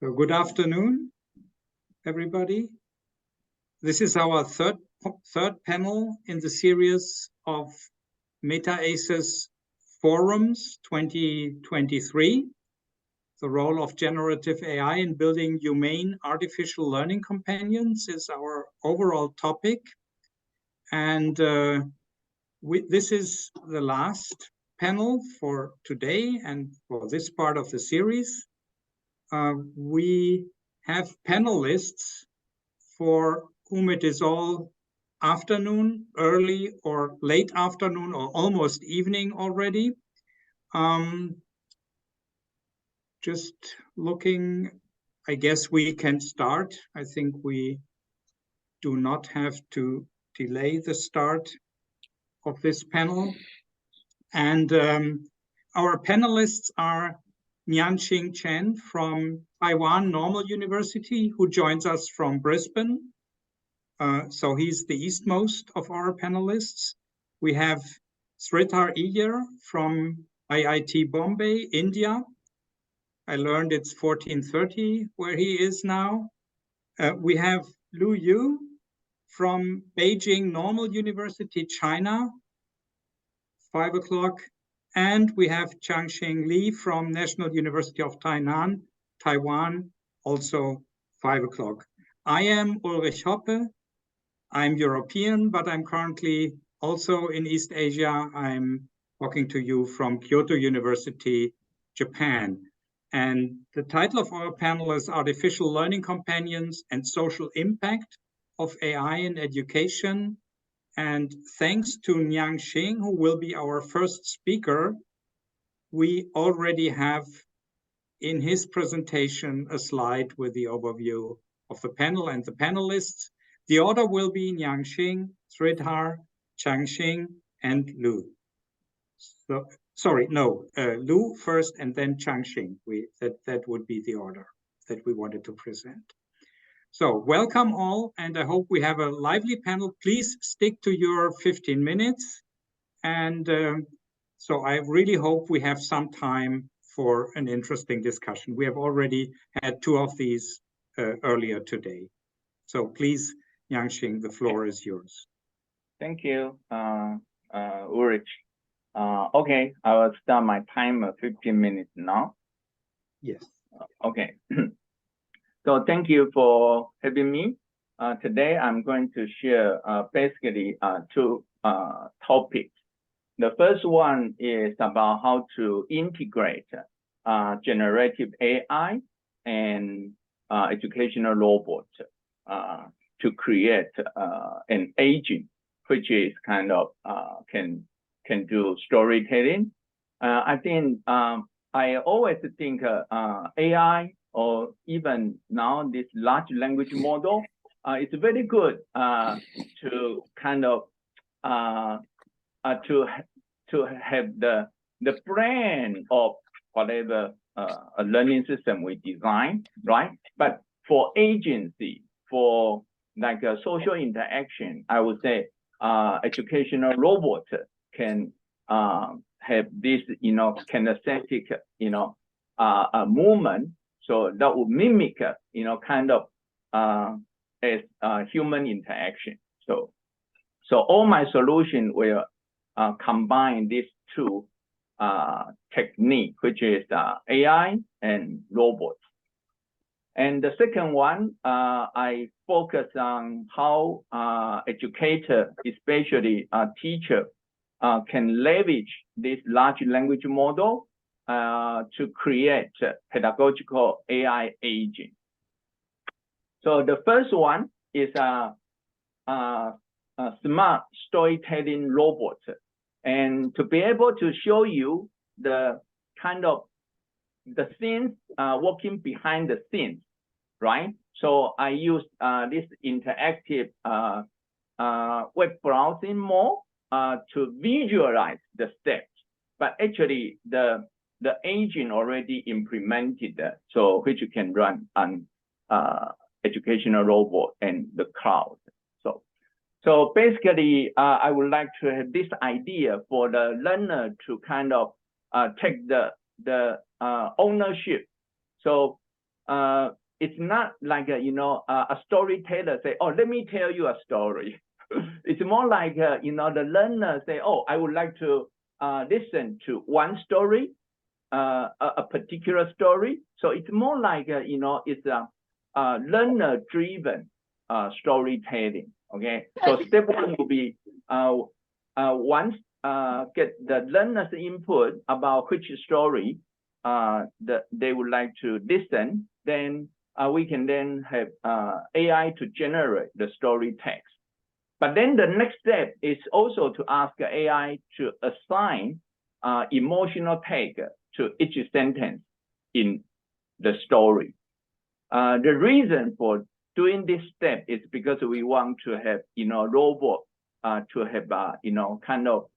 So good afternoon, everybody. This is our third panel in the series of MetaACES Forums 2023. The role of generative AI in building humane artificial learning companions is our overall topic. And this is the last panel for today and for this part of the series. We have panelists for whom it is all afternoon, early or late afternoon, or almost evening already. Just looking, I guess we can start. I think we do not have to delay the start of this panel. And our panelists are Nian-Shing Chen from Taiwan Normal University, who joins us from Brisbane. So he's the eastmost of our panelists. We have Sridhar Iyer from IIT Bombay, India. I learned it's 14:30 where he is now. We have Lu Yu from Beijing Normal University, China, 5 o'clock. And we have Chang-Shing Li from National University of Tainan, Taiwan, also 5 o'clock. I am Ulrich Hoppe. I'm European, but I'm currently also in East Asia. I'm talking to you from Kyoto University, Japan. And the title of our panel is Artificial Learning Companions and Social Impact of AI in Education. And thanks to Nian-Shing, who will be our first speaker, we already have in his presentation a slide with the overview of the panel and the panelists. The order will be Nian-Shing, Sridhar, Chang-Shing, and Lu. So, sorry, no, Lu first and then Chang-Shing. That would be the order that we wanted to present. So welcome all, and I hope we have a lively panel. Please stick to your 15 minutes. And so I really hope we have some time for an interesting discussion. We have already had two of these earlier today. So please, Nian-Shing, the floor is yours. Thank you, Ulrich. Okay, I will start my timer 15 minutes now. Yes. Okay. So thank you for having me. Today, I'm going to share basically two topics. The first one is about how to integrate generative AI and educational robots to create an agent, which is kind of can do storytelling. I think I always think AI, or even now this large language model, it's very good to kind of to have the brain of whatever a learning system we design, right? But for agency, for like a social interaction, I would say educational robots can have this, kinesthetic, a movement. So that would mimic, kind of as human interaction. So all my solution will combine these two techniques, which is AI and robots. And the second one, I focus on how educator, especially teacher, can leverage this large language model to create pedagogical AI agent. So the first one is a smart storytelling robot. And to be able to show you the kind of the scenes working behind the scenes, right? So I use this interactive web browsing mode to visualize the steps. But actually, the agent already implemented, so which you can run on educational robot and the cloud. So basically, I would like to have this idea for the learner to kind of take the ownership. So it's not like a storyteller say, oh, let me tell you a story. It's more like the learner say, oh, I would like to listen to one story, a particular story. So it's more like it's a learner-driven storytelling. Okay, so step one will be once get the learner's input about which story that they would like to listen, then we can then have AI to generate the story text. But then the next step is also to ask AI to assign emotional tag to each sentence in the story. The reason for doing this step is because we want to have robot to have kind of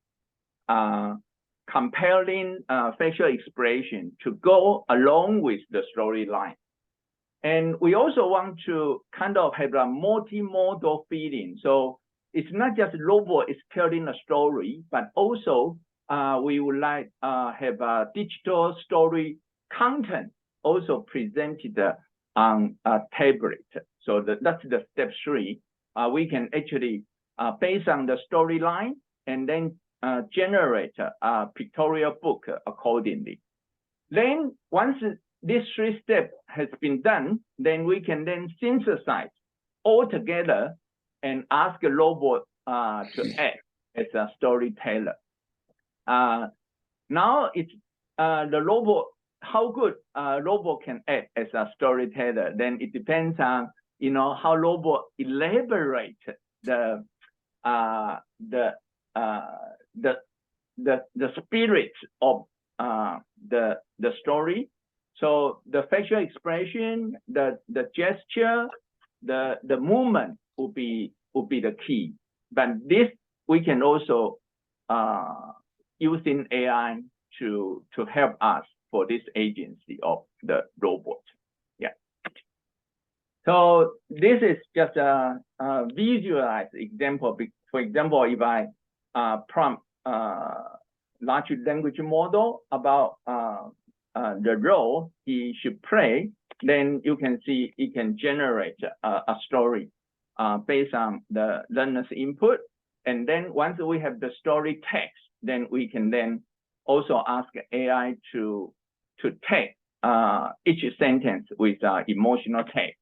compelling facial expression to go along with the storyline. And we also want to kind of have a multimodal feeling. So it's not just robot is telling a story, but also we would like have a digital story content also presented on a tablet. So that's the step 3. We can actually, based on the storyline, and then generate a pictorial book accordingly. Then once this 3 steps has been done, then we can then synthesize all together and ask a robot to act as a storyteller. Now it's the robot, how good robot can act as a storyteller. Then it depends on how robot elaborate the spirit of the story. So the facial expression, the gesture, the movement will be the key. But this we can also using AI to help us for this agency of the robot. Yeah. So this is just a visualized example. For example, if I prompt large language model about the role he should play, then you can see it can generate a story based on the learner's input. And then once we have the story text, then we can then also ask AI to tag each sentence with emotional tag.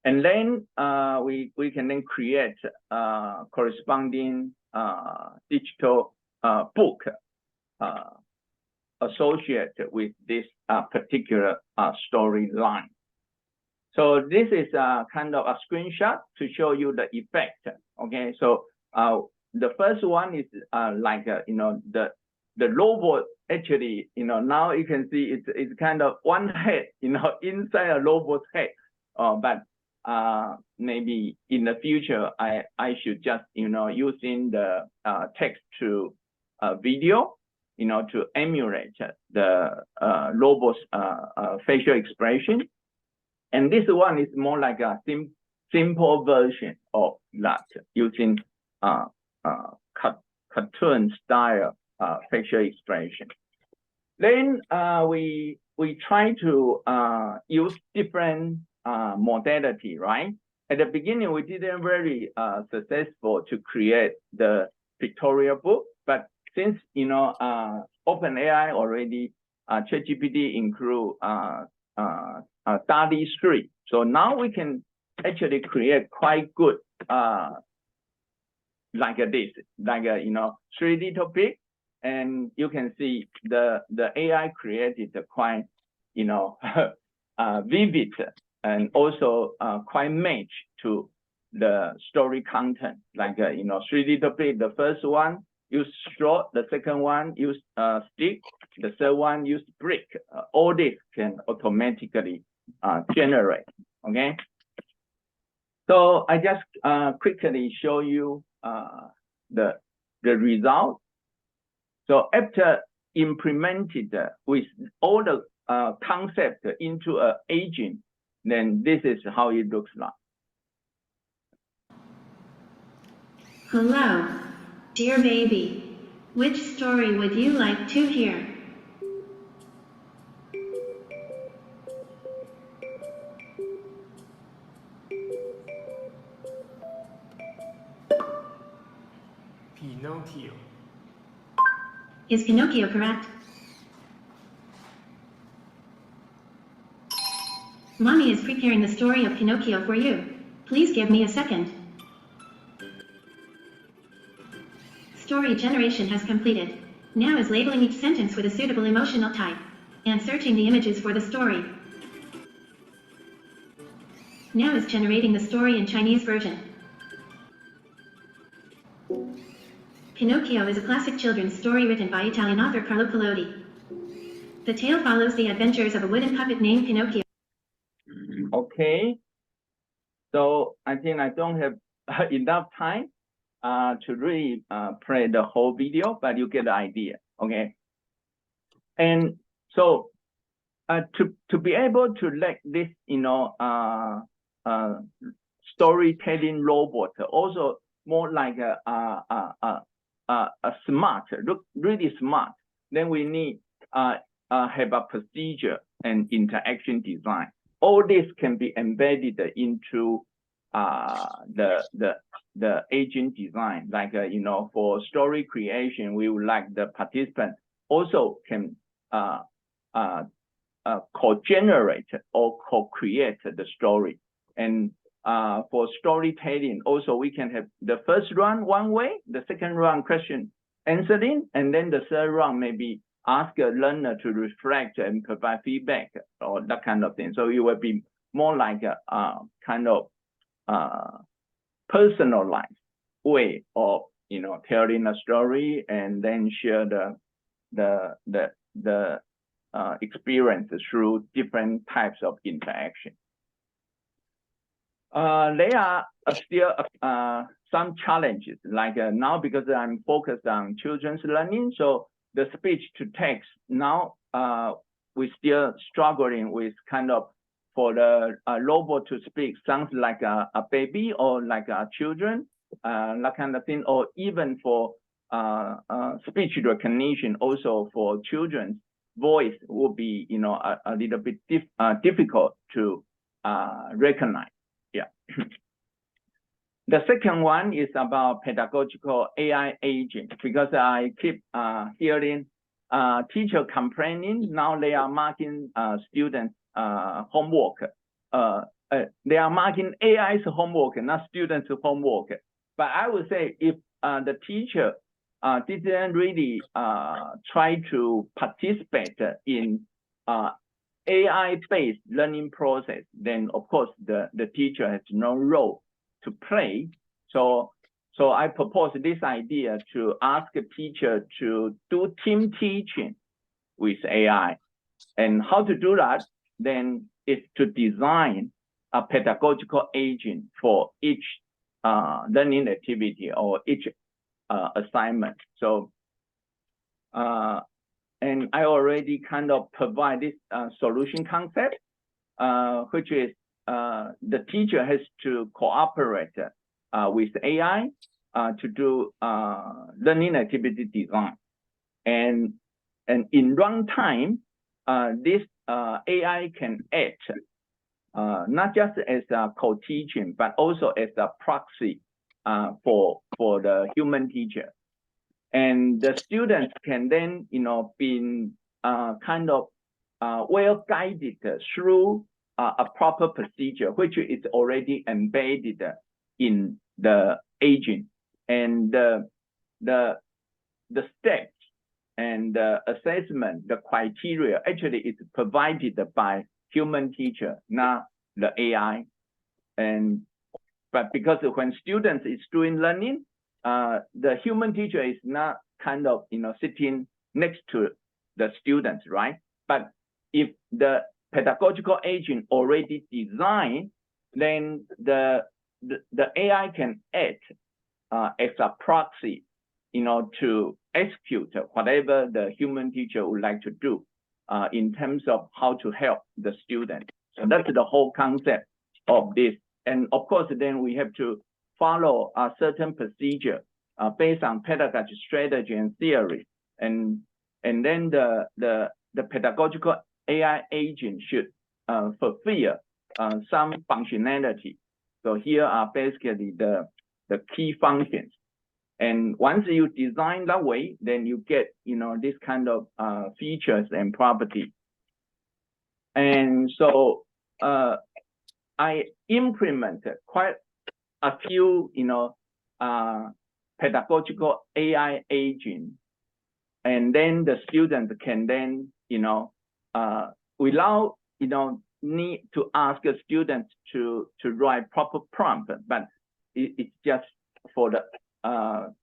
And then we can then create corresponding digital book associated with this particular storyline. So this is kind of a screenshot to show you the effect. Okay, so the first one is like the robot actually now you can see it's kind of one head inside a robot's head. But maybe in the future I should just using the text to video to emulate the robot's facial expression. And this one is more like a simple version of that, using cartoon style facial expression. Then we try to use different modality, right? At the beginning, we didn't very successful to create the pictorial book, but since OpenAI already ChatGPT include DALL-E 3, so now we can actually create quite good like this, like 3D topic, and you can see the AI created quite vivid and also quite match to the story content, like 3D topic. The first one use straw, the second one use stick, the third one use brick. All this can automatically generate. Okay, so I just quickly show you the result. So after implemented with all the concept into an agent, then this is how it looks like. Hello, dear baby. Which story would you like to hear? Pinocchio. Is Pinocchio correct? Mommy is preparing the story of Pinocchio for you. Please give me a second. Story generation has completed. Now is labeling each sentence with a suitable emotional type and searching the images for the story. Now is generating the story in Chinese version. Pinocchio is a classic children's story written by Italian author Carlo Collodi. The tale follows the adventures of a wooden puppet named Pinocchio. Okay. So I think I don't have enough time to really play the whole video, but you get the idea. Okay. And so to be able to let this, storytelling robot also more like a smart, look really smart, then we need have a procedure and interaction design. All this can be embedded into the agent design. Like for story creation, we would like the participant also can co-generate or co-create the story. And for storytelling, also we can have the first round one way, the second round question answering, and then the third round maybe ask a learner to reflect and provide feedback or that kind of thing. So it will be more like a kind of personalized way of telling a story and then share the experience through different types of interaction. There are still some challenges, like now because I'm focused on children's learning, so the speech to text now we're still struggling with kind of for the robot to speak sounds like a baby or like a children, that kind of thing, or even for speech recognition also for children's voice will be a little bit difficult to recognize. Yeah. The second one is about pedagogical AI agent, because I keep hearing teacher complaining now they are marking students homework. They are marking AI's homework, not students' homework. But I would say if the teacher didn't really try to participate in AI-based learning process, then of course the teacher has no role to play. So I propose this idea to ask a teacher to do team teaching with AI. And how to do that then is to design a pedagogical agent for each learning activity or each assignment. So and I already kind of provide this solution concept, which is the teacher has to cooperate with AI to do learning activity design. And in runtime, this AI can act not just as a co-teaching, but also as a proxy for the human teacher. And the students can then, be kind of well guided through a proper procedure, which is already embedded in the agent. And the steps and the assessment, the criteria actually is provided by human teacher, not the AI. But because when students is doing learning, the human teacher is not kind of sitting next to the students, right? But if the pedagogical agent already designed, then the AI can act as a proxy, to execute whatever the human teacher would like to do in terms of how to help the student. So that's the whole concept of this. And of course, then we have to follow a certain procedure based on pedagogy strategy and theory. And then the pedagogical AI agent should fulfill some functionality. So here are basically the key functions. And once you design that way, then you get, this kind of features and property. And so I implemented quite a few, pedagogical AI agents, and then the students can then, without, need to ask the students to write proper prompt, but it's just for the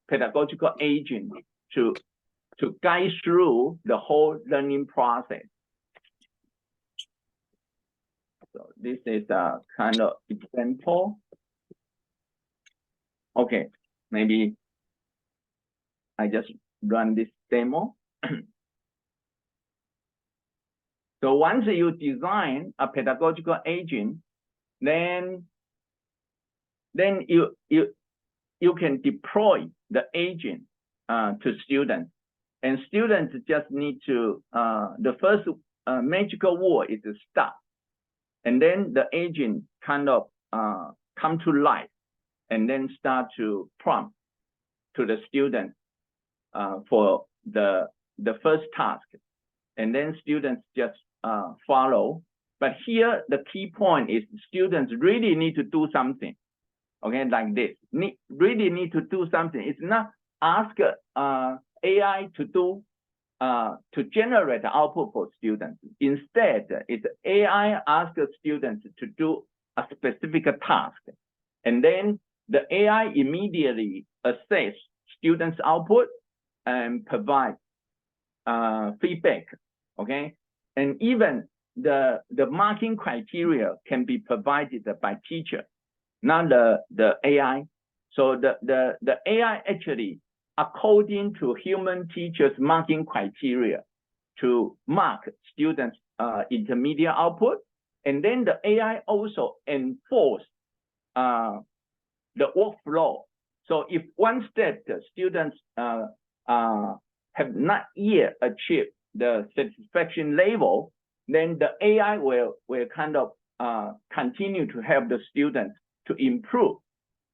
pedagogical agent to guide through the whole learning process. So this is a kind of example. Okay, maybe I just run this demo. So once you design a pedagogical agent, then you can deploy the agent to students, and students just need to the first magical word is start, and then the agent kind of come to life, and then start to prompt to the student for the first task, and then students just follow. But here the key point is students really need to do something. Okay, like this, really need to do something. It's not ask AI to do to generate the output for students. Instead, it's AI ask the students to do a specific task, and then the AI immediately assess students' output and provide feedback. Okay, and even the marking criteria can be provided by teacher, not the AI. So the AI actually, according to human teachers' marking criteria, to mark students' intermediate output, and then the AI also enforce the workflow. So if one step the students have not yet achieved the satisfaction level, then the AI will kind of continue to help the students to improve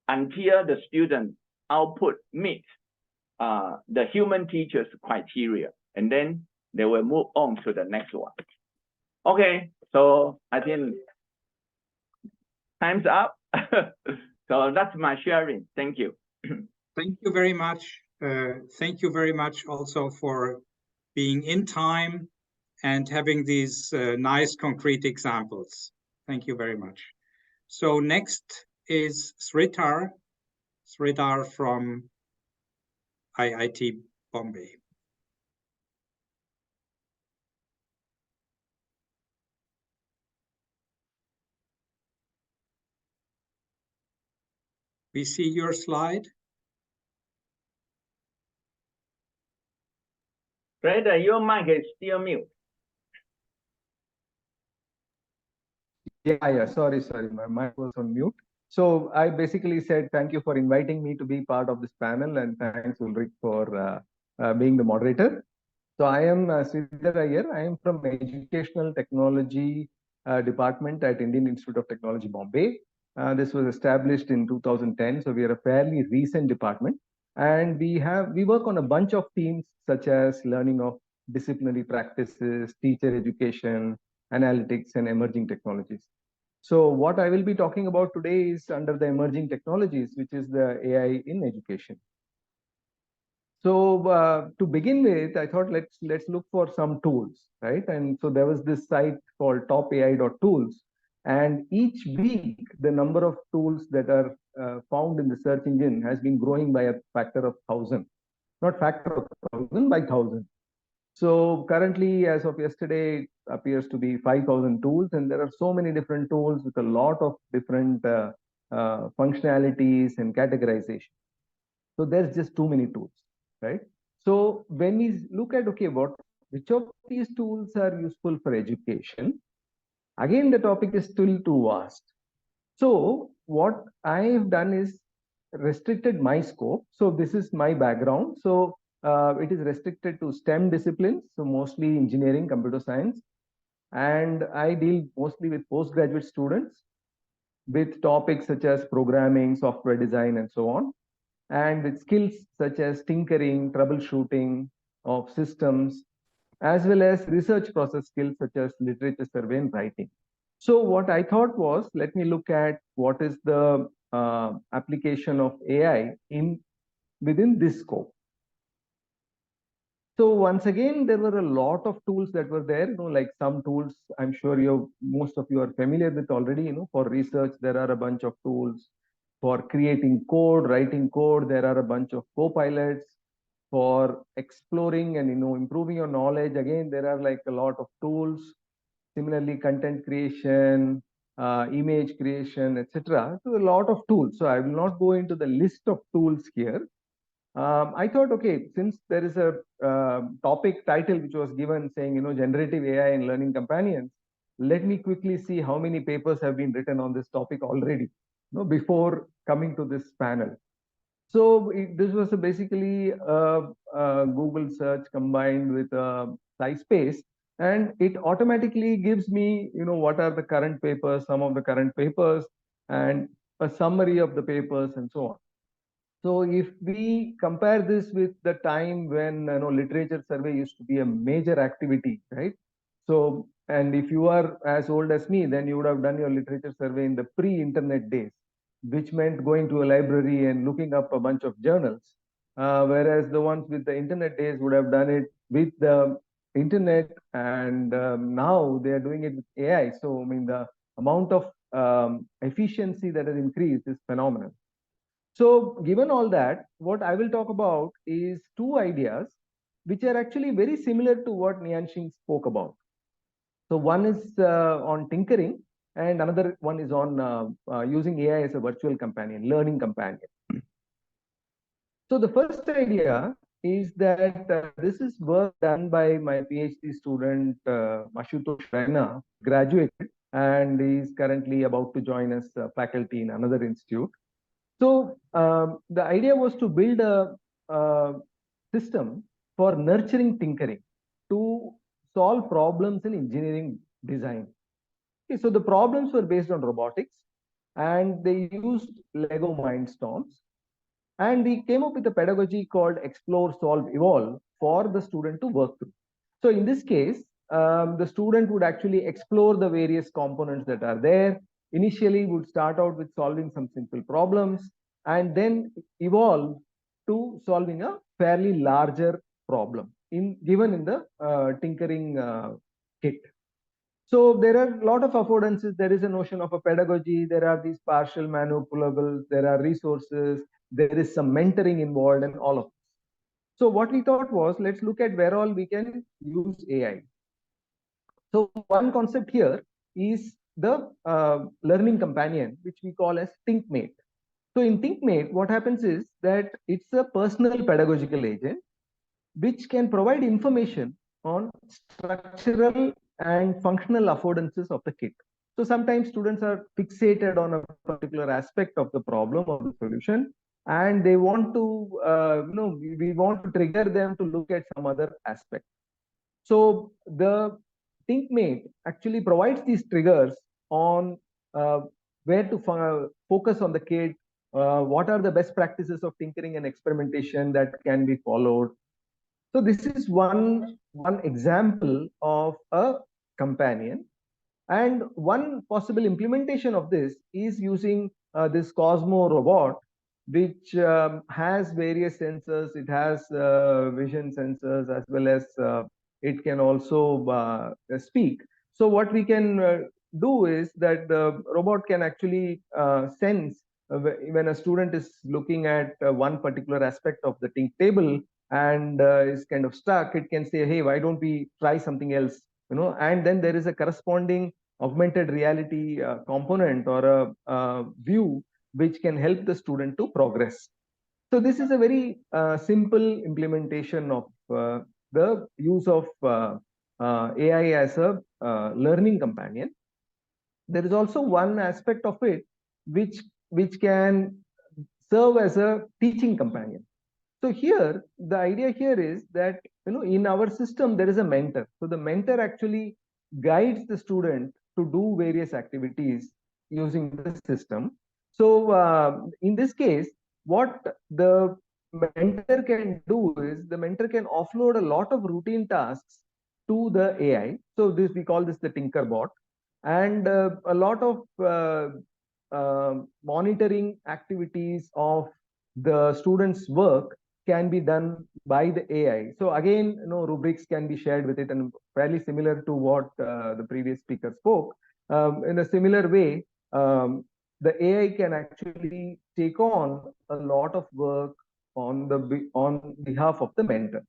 until the student output meets the human teacher's criteria, and then they will move on to the next one. Okay, so I think time's up. So that's my sharing. Thank you. Thank you very much. Thank you very much also for being in time and having these nice concrete examples. Thank you very much. So next is Sridhar from IIT Bombay. We see your slide. Sridhar, your mic is still mute. Yeah, sorry, my mic was on mute. So I basically said thank you for inviting me to be part of this panel, and thanks Ulrich for being the moderator. So I am Sridhar Iyer. I am from Educational Technology Department at Indian Institute of Technology, Bombay. This was established in 2010, so we are a fairly recent department. And we work on a bunch of themes such as learning of disciplinary practices, teacher education, analytics, and emerging technologies. So what I will be talking about today is under the emerging technologies, which is the AI in education. So to begin with, I thought let's look for some tools, right? And so there was this site called topai.tools, and each week the number of tools that are found in the search engine has been growing by a factor of 1,000, not factor of 1,000, by 1,000. So currently, as of yesterday, it appears to be 5,000 tools, and there are so many different tools with a lot of different functionalities and categorization. So there's just too many tools, right? So when we look at, okay, which of these tools are useful for education? Again, the topic is still too vast. So what I have done is restricted my scope. So this is my background. So it is restricted to STEM disciplines, so mostly engineering, computer science. And I deal mostly with postgraduate students with topics such as programming, software design, and so on. and with skills such as tinkering, troubleshooting of systems, as well as research process skills such as literature survey and writing. So what I thought was, let me look at what is the application of AI within this scope. So once again, there were a lot of tools that were there, like some tools I'm sure most of you are familiar with already. For research, there are a bunch of tools. For creating code, writing code, there are a bunch of co-pilots. For exploring and improving your knowledge, again, there are like a lot of tools. Similarly, content creation, image creation, etc. So a lot of tools. So I will not go into the list of tools here. I thought, okay, since there is a topic title which was given saying, generative AI and learning companions, let me quickly see how many papers have been written on this topic already, before coming to this panel. So this was basically a Google search combined with a SciSpace, and it automatically gives me, what are the current papers, some of the current papers, and a summary of the papers and so on. So if we compare this with the time when literature survey used to be a major activity, right? So, and if you are as old as me, then you would have done your literature survey in the pre-internet days, which meant going to a library and looking up a bunch of journals. Whereas the ones with the internet days would have done it with the internet, and now they are doing it with AI. So, I mean, the amount of efficiency that has increased is phenomenal. So given all that, what I will talk about is two ideas which are actually very similar to what Nian-Shing spoke about. So one is on tinkering, and another one is on using AI as a virtual companion, learning companion. So the first idea is that this is work done by my PhD student, Ashutosh Raina, graduated, and is currently about to join us faculty in another institute. So the idea was to build a system for nurturing tinkering to solve problems in engineering design. Okay, so the problems were based on robotics, and they used Lego Mindstorms. And we came up with a pedagogy called Explore, Solve, Evolve for the student to work through. So in this case, the student would actually explore the various components that are there. Initially, would start out with solving some simple problems and then evolve to solving a fairly larger problem given in the tinkering kit. So there are a lot of affordances. There is a notion of a pedagogy. There are these partial manipulables. There are resources. There is some mentoring involved and all of this. So what we thought was, let's look at where all we can use AI. So one concept here is the learning companion, which we call as ThinkMate. So in ThinkMate, what happens is that it's a personal pedagogical agent which can provide information on structural and functional affordances of the kit. So sometimes students are fixated on a particular aspect of the problem or the solution, and they want to, we want to trigger them to look at some other aspect. So the ThinkMate actually provides these triggers on where to focus on the kit, what are the best practices of tinkering and experimentation that can be followed. So this is one example of a companion. And one possible implementation of this is using this Cosmo robot, which has various sensors. It has vision sensors, as well as it can also speak. So what we can do is that the robot can actually sense when a student is looking at one particular aspect of the Tink table and is kind of stuck. It can say, hey, why don't we try something else? And then there is a corresponding augmented reality component or a view which can help the student to progress. So this is a very simple implementation of the use of AI as a learning companion. There is also one aspect of it which can serve as a teaching companion. So here, the idea here is that, in our system, there is a mentor. So the mentor actually guides the student to do various activities using the system. So in this case, what the mentor can do is the mentor can offload a lot of routine tasks to the AI. So this, we call this the tinker bot, and a lot of monitoring activities of the students' work can be done by the AI. So again, rubrics can be shared with it, and fairly similar to what the previous speaker spoke. In a similar way, the AI can actually take on a lot of work on behalf of the mentor.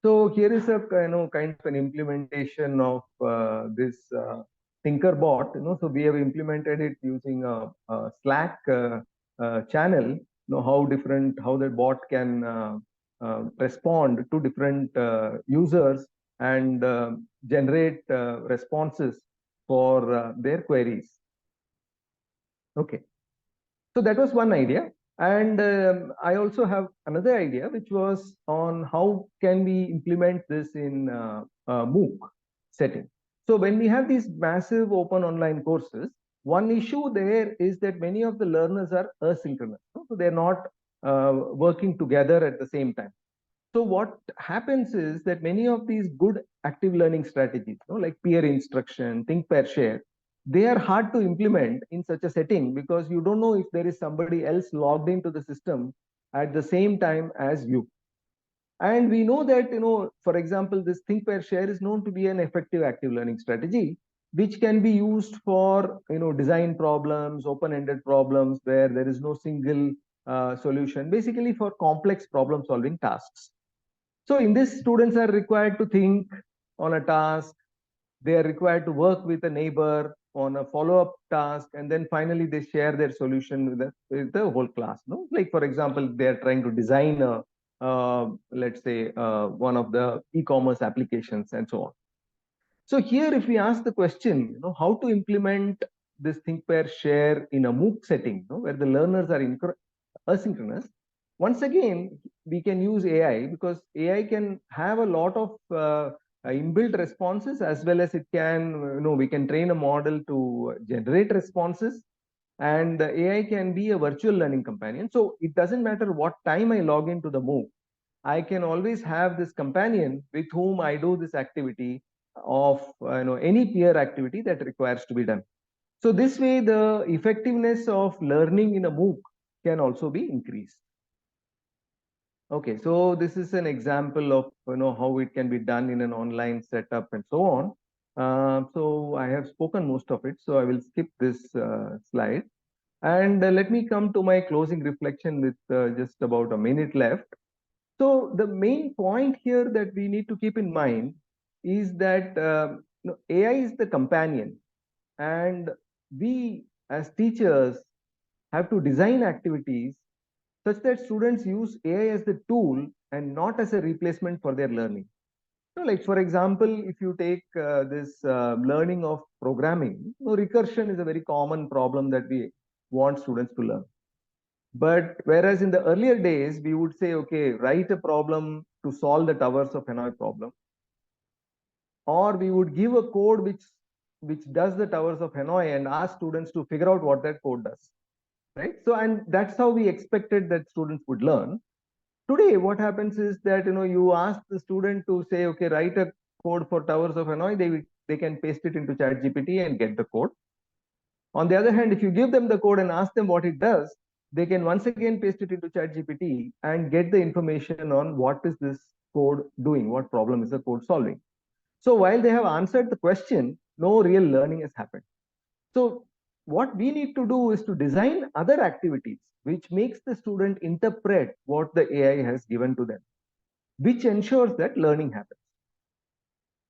So here is a kind of an implementation of this Tinkerbot. So we have implemented it using a Slack channel. How the bot can respond to different users and generate responses for their queries. Okay, so that was one idea. And I also have another idea, which was on how can we implement this in MOOC setting. So when we have these massive open online courses, one issue there is that many of the learners are asynchronous. So they're not working together at the same time. So what happens is that many of these good active learning strategies, like peer instruction, think, pair, share, they are hard to implement in such a setting because you don't know if there is somebody else logged into the system at the same time as you. And we know that, for example, this think, pair, share is known to be an effective active learning strategy, which can be used for, design problems, open-ended problems where there is no single solution, basically for complex problem solving tasks. So in this, students are required to think on a task, they are required to work with a neighbor on a follow-up task, and then finally they share their solution with the whole class. Like, for example, they are trying to design let's say one of the e-commerce applications and so on. So here, if we ask the question, how to implement this think, pair, share in a MOOC setting, where the learners are asynchronous, once again, we can use AI because AI can have a lot of inbuilt responses, as well as it can, we can train a model to generate responses, and the AI can be a virtual learning companion. So it doesn't matter what time I log into the MOOC, I can always have this companion with whom I do this activity of any peer activity that requires to be done. So this way, the effectiveness of learning in a MOOC can also be increased. Okay, so this is an example of how it can be done in an online setup and so on. So I have spoken most of it, so I will skip this slide. And let me come to my closing reflection with just about a minute left. So the main point here that we need to keep in mind is that AI is the companion, and we as teachers have to design activities such that students use AI as the tool and not as a replacement for their learning. So like, for example, if you take this learning of programming, recursion is a very common problem that we want students to learn. But whereas in the earlier days, we would say, okay, write a problem to solve the towers of Hanoi problem. Or we would give a code which does the towers of Hanoi and ask students to figure out what that code does. Right? So, and that's how we expected that students would learn. Today, what happens is that, you ask the student to say, okay, write a code for towers of Hanoi, they can paste it into ChatGPT and get the code. On the other hand, if you give them the code and ask them what it does, they can once again paste it into ChatGPT and get the information on what is this code doing, what problem is the code solving. So while they have answered the question, no real learning has happened. So what we need to do is to design other activities which makes the student interpret what the AI has given to them, which ensures that learning happens.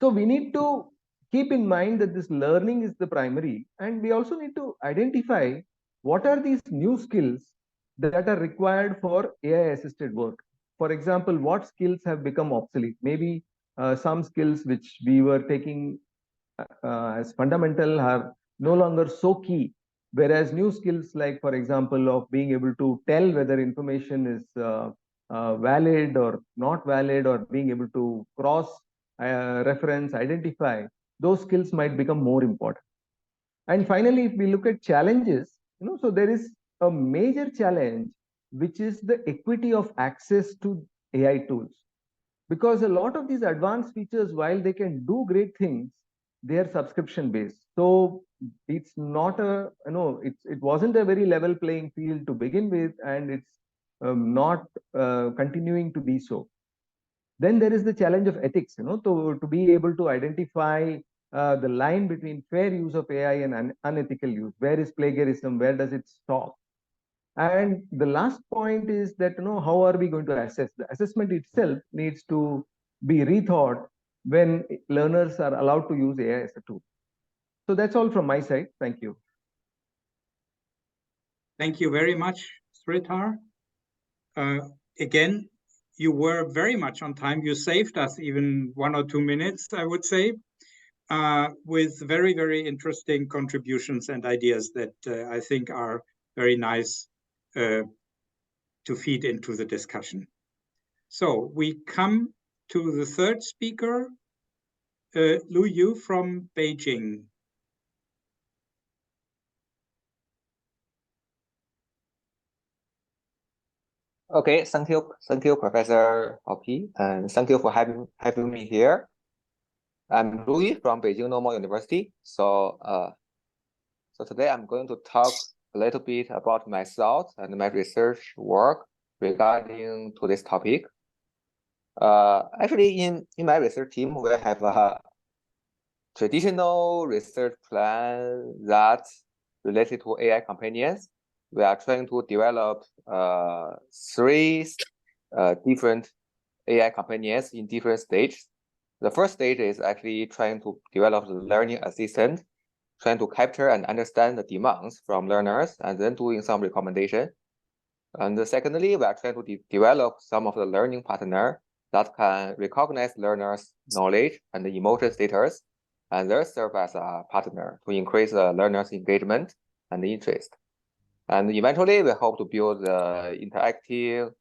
So we need to keep in mind that this learning is the primary, and we also need to identify what are these new skills that are required for AI assisted work. For example, what skills have become obsolete? Maybe some skills which we were taking as fundamental are no longer so key, whereas new skills like, for example, of being able to tell whether information is valid or not valid, or being able to cross reference, identify, those skills might become more important. And finally, if we look at challenges, so there is a major challenge which is the equity of access to AI tools. Because a lot of these advanced features, while they can do great things, they are subscription based. So it's not a, it wasn't a very level playing field to begin with, and it's not continuing to be so. Then there is the challenge of ethics, to be able to identify the line between fair use of AI and unethical use. Where is plagiarism? Where does it stop? And the last point is that, how are we going to assess? The assessment itself needs to be rethought when learners are allowed to use AI as a tool. So that's all from my side. Thank you. Thank you very much, Sridhar. Again, you were very much on time. You saved us even 1 or 2 minutes, I would say, with very, very interesting contributions and ideas that I think are very nice to feed into the discussion. So we come to the third speaker, Lu Yu from Beijing. Okay, thank you, Professor Hoppe, and thank you for having me here. I'm Louis from Beijing Normal University. So today I'm going to talk a little bit about my thoughts and my research work regarding to this topic. Actually, in my research team, we have a traditional research plan that related to AI companions. We are trying to develop 3 different AI companions in different stages. The first stage is actually trying to develop the learning assistant, trying to capture and understand the demands from learners and then doing some recommendation. And secondly, we are trying to develop some of the learning partner that can recognize learners' knowledge and the emotion status, and they serve as a partner to increase the learners' engagement and interest. And eventually, we hope to build interactive,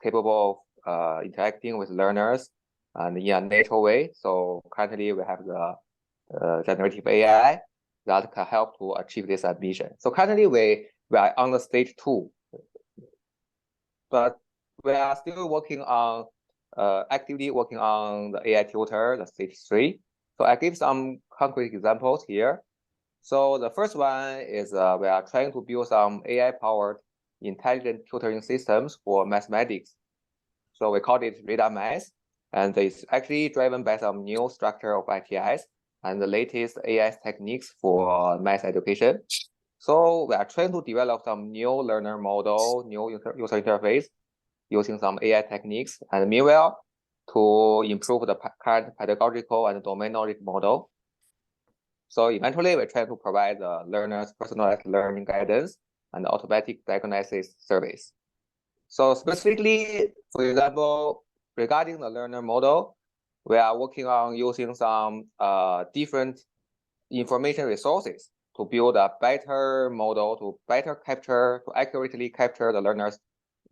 capable of interacting with learners and in a natural way. So currently, we have the generative AI that can help to achieve this ambition. So currently, we are on the stage 2, but we are still working on actively working on the AI tutor, the stage 3. So I give some concrete examples here. So the first one is we are trying to build some AI-powered intelligent tutoring systems for mathematics. So we call it Radar Math, and it's actually driven by some new structure of ITIs and the latest AI techniques for math education. So we are trying to develop some new learner model, new user interface using some AI techniques, and meanwhile, to improve the current pedagogical and domain knowledge model. So eventually, we try to provide the learners personalized learning guidance and automatic diagnosis service. So specifically, for example, regarding the learner model, we are working on using some different information resources to build a better model to accurately capture the learner's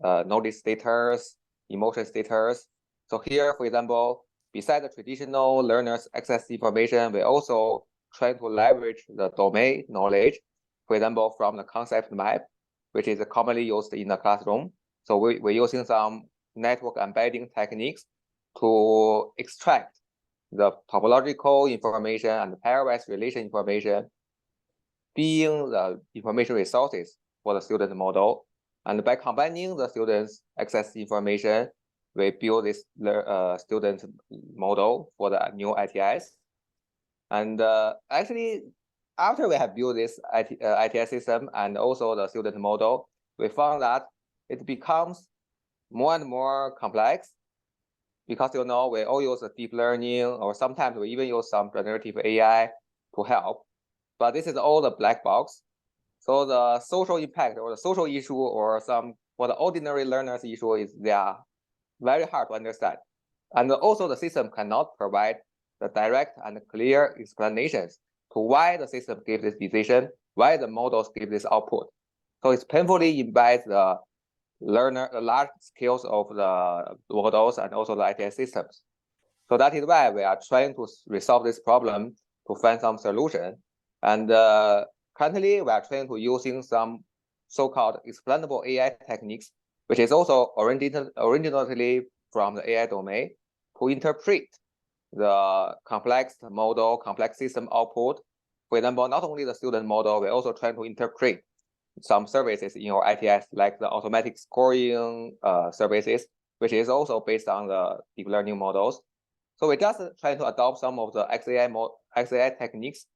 knowledge status, emotion status. So here, for example, besides the traditional learners access information, we also try to leverage the domain knowledge, for example, from the concept map, which is commonly used in the classroom. So we're using some network embedding techniques to extract the topological information and the pairwise relation information being the information resources for the student model. And by combining the students' access information, we build this student model for the new ITIs. And actually, after we have built this ITI system and also the student model, we found that it becomes more and more complex because, we all use deep learning, or sometimes we even use some generative AI to help. But this is all the black box. So the social impact or the social issue or for the ordinary learners issue is they are very hard to understand. And also the system cannot provide the direct and clear explanations to why the system gives this decision, why the models give this output. So it's painfully embeds the large scales of the models and also the ITS systems. So that is why we are trying to resolve this problem to find some solution. And currently, we are trying to using some so-called explainable AI techniques which is also originally from the AI domain, to interpret the complex model, complex system output. For example, not only the student model, we're also trying to interpret some services in your ITS, like the automatic scoring services, which is also based on the deep learning models. So we just try to adopt some of the XAI techniques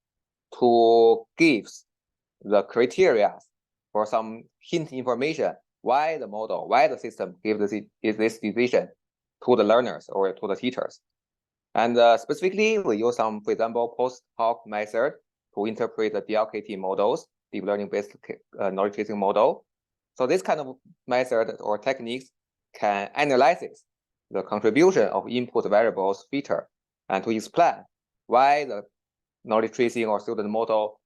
to give the criteria for some hint information why the model, why the system gives this decision to the learners or to the teachers. And specifically, we use some, for example, post-hoc method to interpret the DLKT models, deep learning-based knowledge tracing model. So this kind of method or techniques can analyze the contribution of input variables feature and to explain why the knowledge tracing or student model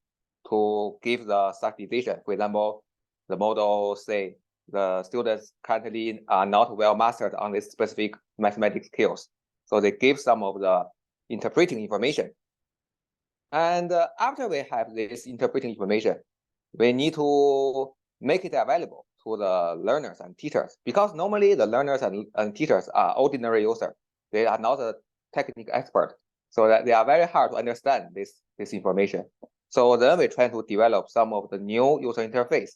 to give the such decision. For example, the model say the students currently are not well mastered on this specific mathematics skills. So they give some of the interpreting information. And after we have this interpreting information, we need to make it available to the learners and teachers, because normally the learners and teachers are ordinary users. They are not a technical expert, so that they are very hard to understand this information. So then we try to develop some of the new user interface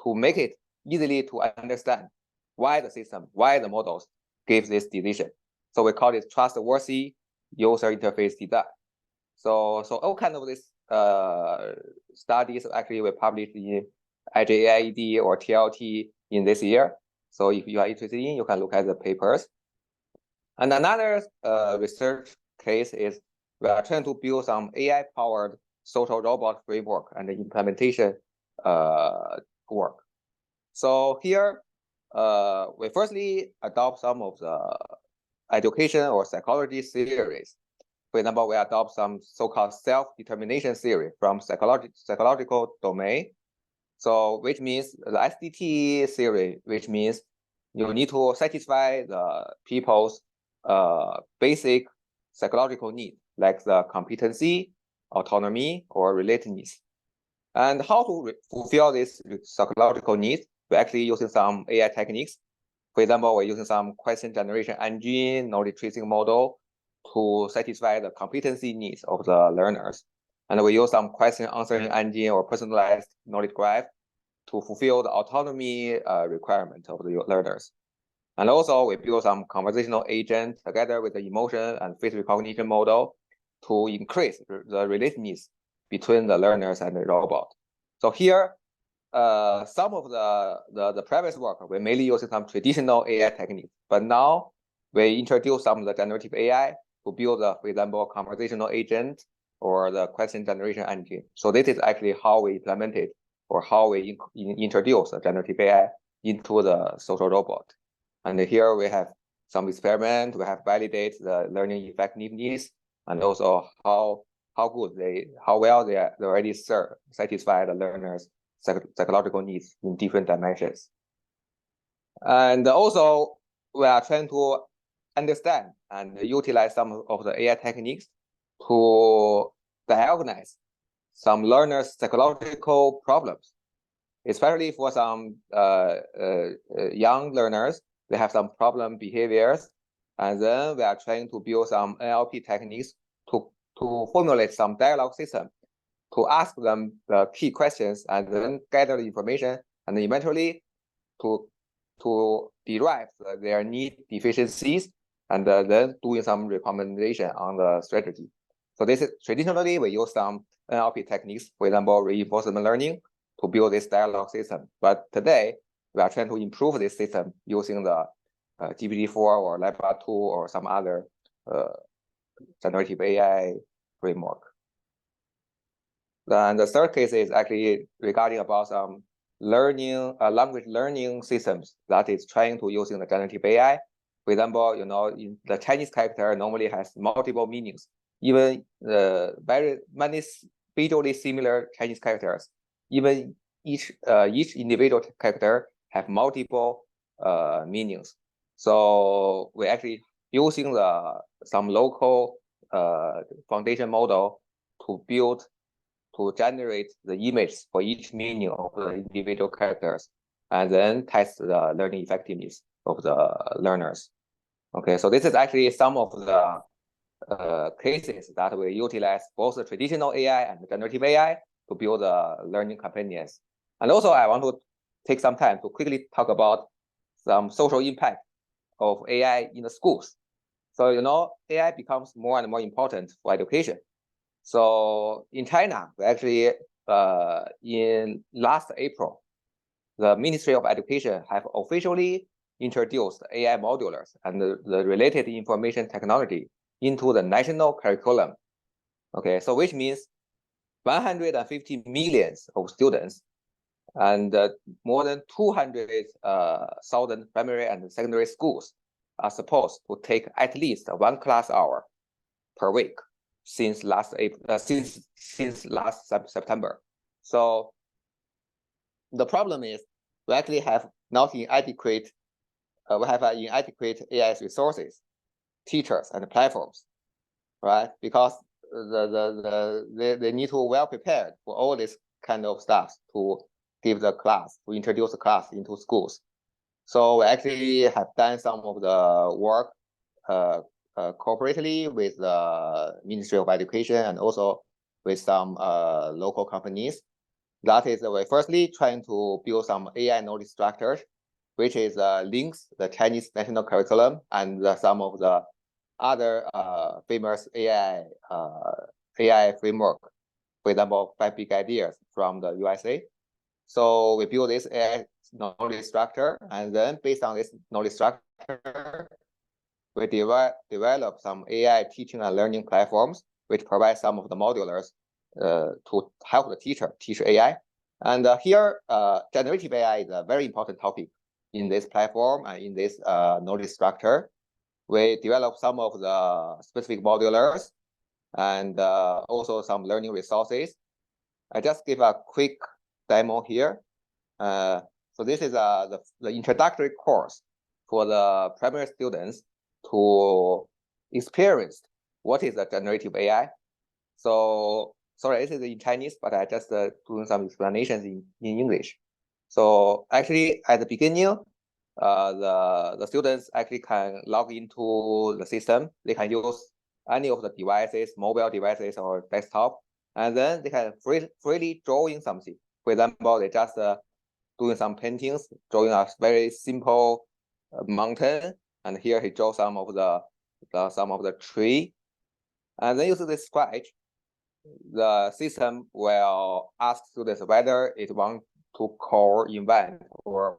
to make it easily to understand why the system, why the models give this decision. So we call it trustworthy user interface design. So all kind of this studies actually were published in IJAID or TLT in this year. So if you are interested in, you can look at the papers. And another research case is we are trying to build some AI-powered social robot framework and the implementation work. So here, we firstly adopt some of the education or psychology theories. For example, we adopt some so-called self-determination theory from psychological domain. So which means the SDT theory, which means you need to satisfy the people's basic psychological needs, like the competency, autonomy, or relatedness. And how to fulfill these psychological needs? We're actually using some AI techniques. For example, we're using some question generation engine, knowledge tracing model to satisfy the competency needs of the learners. And we use some question answering engine or personalized knowledge graph to fulfill the autonomy requirement of the learners. And also we build some conversational agent together with the emotion and face recognition model to increase the relatedness between the learners and the robot. So here, some of the previous work, we're mainly using some traditional AI techniques, but now we introduce some of the generative AI to build, for example, conversational agent or the question generation engine. So this is actually how we implement it, or how we introduce the generative AI into the social robot. And here we have some experiment, we have validated the learning effectiveness, and also how well they already satisfy the learners' psychological needs in different dimensions. And also we are trying to understand and utilize some of the AI techniques to diagnose some learners' psychological problems, especially for some young learners. They have some problem behaviors, and then we are trying to build some NLP techniques to formulate some dialogue system to ask them the key questions and then gather the information and eventually to derive their need deficiencies and then doing some recommendation on the strategy. So this is traditionally we use some NLP techniques, for example, reinforcement learning, to build this dialogue system. But today we are trying to improve this system using the GPT-4 or Lab2 or some other generative AI framework. Then the third case is actually regarding about some learning, language learning systems that is trying to using the generative AI. For example, in the Chinese character normally has multiple meanings. Even very many visually similar Chinese characters, even each individual character have multiple meanings. So we're actually using some local foundation model to generate the image for each meaning of the individual characters. and then test the learning effectiveness of the learners. Okay, so this is actually some of the cases that we utilize both the traditional AI and the generative AI to build the learning companions. And also, I want to take some time to quickly talk about some social impact of AI in the schools. So, you know, AI becomes more and more important for education. So in China, we actually, in last April, the Ministry of Education have officially introduced AI modulars and the related information technology into the national curriculum. Okay, so which means 150 million of students and more than 200,000 primary and secondary schools are supposed to take at least 1 class hour per week since last April, since last September. So the problem is we actually have not inadequate, we have inadequate AI resources, teachers, and platforms, right? Because they need to well prepared for all this kind of stuff to give the class, to introduce the class into schools. So we actually have done some of the work cooperatively with the Ministry of Education and also with some local companies. That is, we're firstly trying to build some AI knowledge structures, which is links the Chinese national curriculum and some of the other famous AI framework. For example, 5 Big Ideas from the USA. So we build this AI knowledge structure, and then based on this knowledge structure, we develop some AI teaching and learning platforms, which provide some of the modulars to help the teacher teach AI. And here, generative AI is a very important topic in this platform and in this knowledge structure. We develop some of the specific modulars and also some learning resources. I just give a quick demo here. So this is the introductory course for the primary students to experience what is a generative AI. So sorry, this is in Chinese, but I just doing some explanations in English. So actually, at the beginning, the students actually can log into the system. They can use any of the devices, mobile devices or desktop, and then they can freely drawing something. For example, they just doing some paintings, drawing a very simple mountain, and here he draws some of the tree, and then using this scratch, the system will ask students whether it wants to co-invent or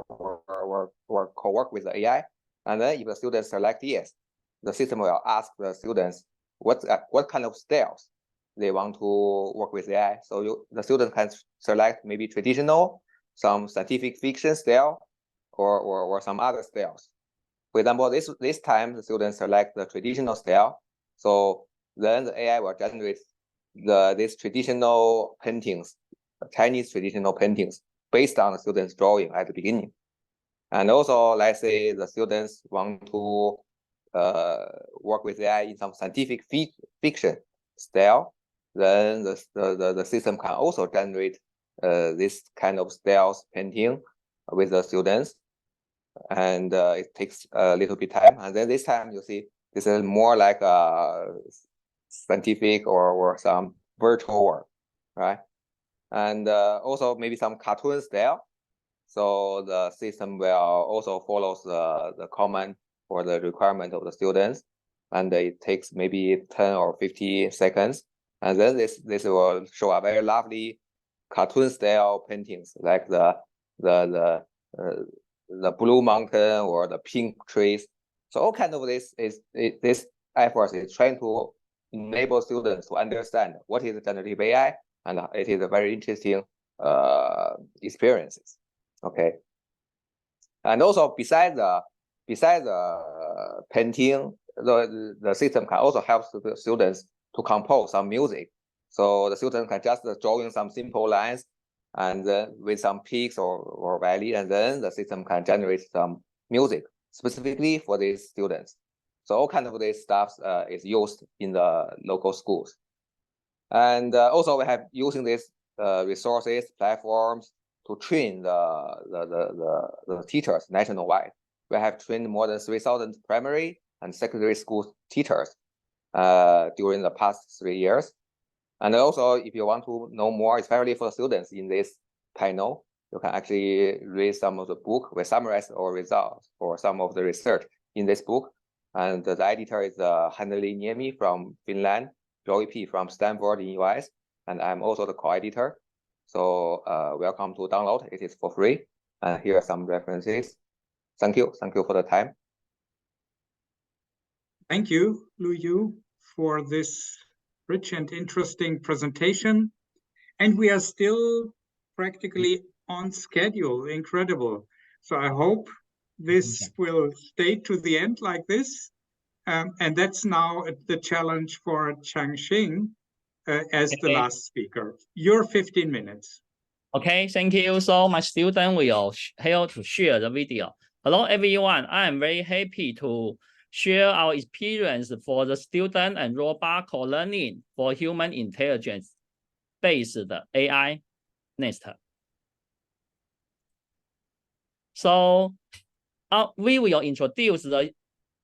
co-work with the AI, and then if the students select yes, the system will ask the students what kind of styles they want to work with AI. So the student can select maybe traditional, some scientific fiction style, or some other styles. For example, this time the students select the traditional style. So then the AI will generate these traditional paintings, Chinese traditional paintings, based on the students' drawing at the beginning. And also, let's say the students want to work with AI in some scientific fiction style, then the system can also generate this kind of styles painting with the students, and it takes a little bit time. And then this time you see this is more like a scientific or some virtual work, right? And also maybe some cartoon style. So the system will also follow the command or the requirement of the students, and it takes maybe 10 or 50 seconds. And then this will show a very lovely cartoon style paintings like the blue mountain or the pink trees. So all kind of this effort is trying to enable students to understand what is generative AI, and it is a very interesting experiences. Okay, and also besides the painting, the system can also help the students to compose some music. So the student can just draw in some simple lines, and then with some peaks or valley, and then the system can generate some music specifically for these students. So all kinds of this stuff is used in the local schools. And also we have using these resources, platforms to train the teachers nationwide. We have trained more than 3,000 primary and secondary school teachers during the past 3 years. And also, if you want to know more, especially for students in this panel, you can actually read some of the book. We summarize our results for some of the research in this book. And the editor is Hanneli Niemi from Finland, Joey P. from Stanford in US, and I'm also the co-editor. So welcome to download. It is for free. And here are some references. Thank you. Thank you for the time. Thank you, Lu Yu, for this rich and interesting presentation. And we are still practically on schedule. Incredible. So I hope this will stay to the end like this. And that's now the challenge for Chang-Shing as the last speaker. Your 15 minutes. Okay, thank you so much, student. We are here to share the video. Hello, everyone. I am very happy to share our experience for the student and robot co-learning for human intelligence-based AI. Next. So we will introduce the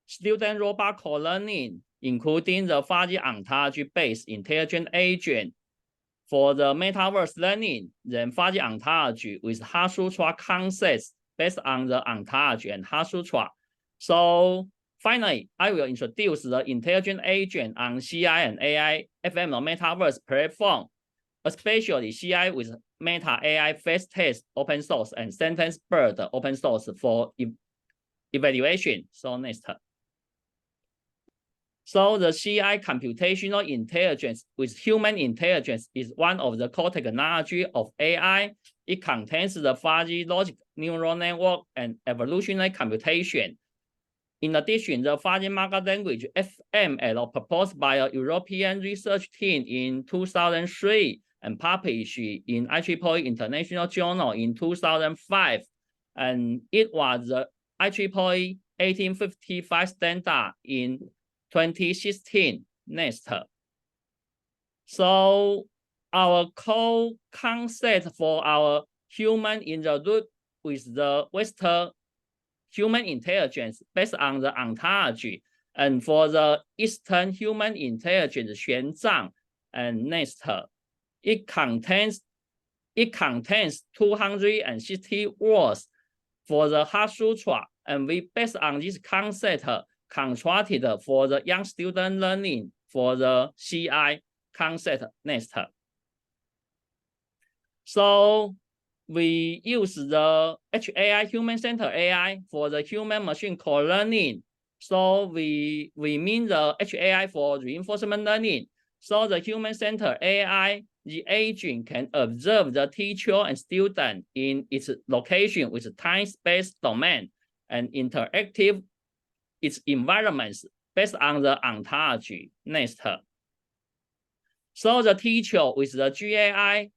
student robot co-learning, including the fuzzy ontology-based intelligent agent for the metaverse learning, then fuzzy ontology with Hash-Sutra concepts based on the ontology and Hash-Sutra. So finally, I will introduce the intelligent agent on CI and AI FML metaverse platform, especially CI with MetaACES face test open source and sentence bird open source for evaluation. So next. So the CI computational intelligence with human intelligence is one of the core technology of AI. It contains the fuzzy logic neural network and evolutionary computation. In addition, the fuzzy markup language FML proposed by a European research team in 2003 and published in IEEE International Journal in 2005. And it was the IEEE 1855 standard in 2016. Next. So our core concept for our human in the loop with the Western human intelligence based on the ontology, and for the Eastern human intelligence, Xuanzang. And next, it contains 260 words for the Hash-Sutra, and we based on this concept constructed for the young student learning for the CI concept. Next. So we use the HAI human-centered AI for the human-machine co-learning. So we mean the HAI for reinforcement learning. So the human-centered AI, the agent can observe the teacher and student in its location with time-space domain and interactive its environments based on the ontology. Next. So the teacher with the GAI,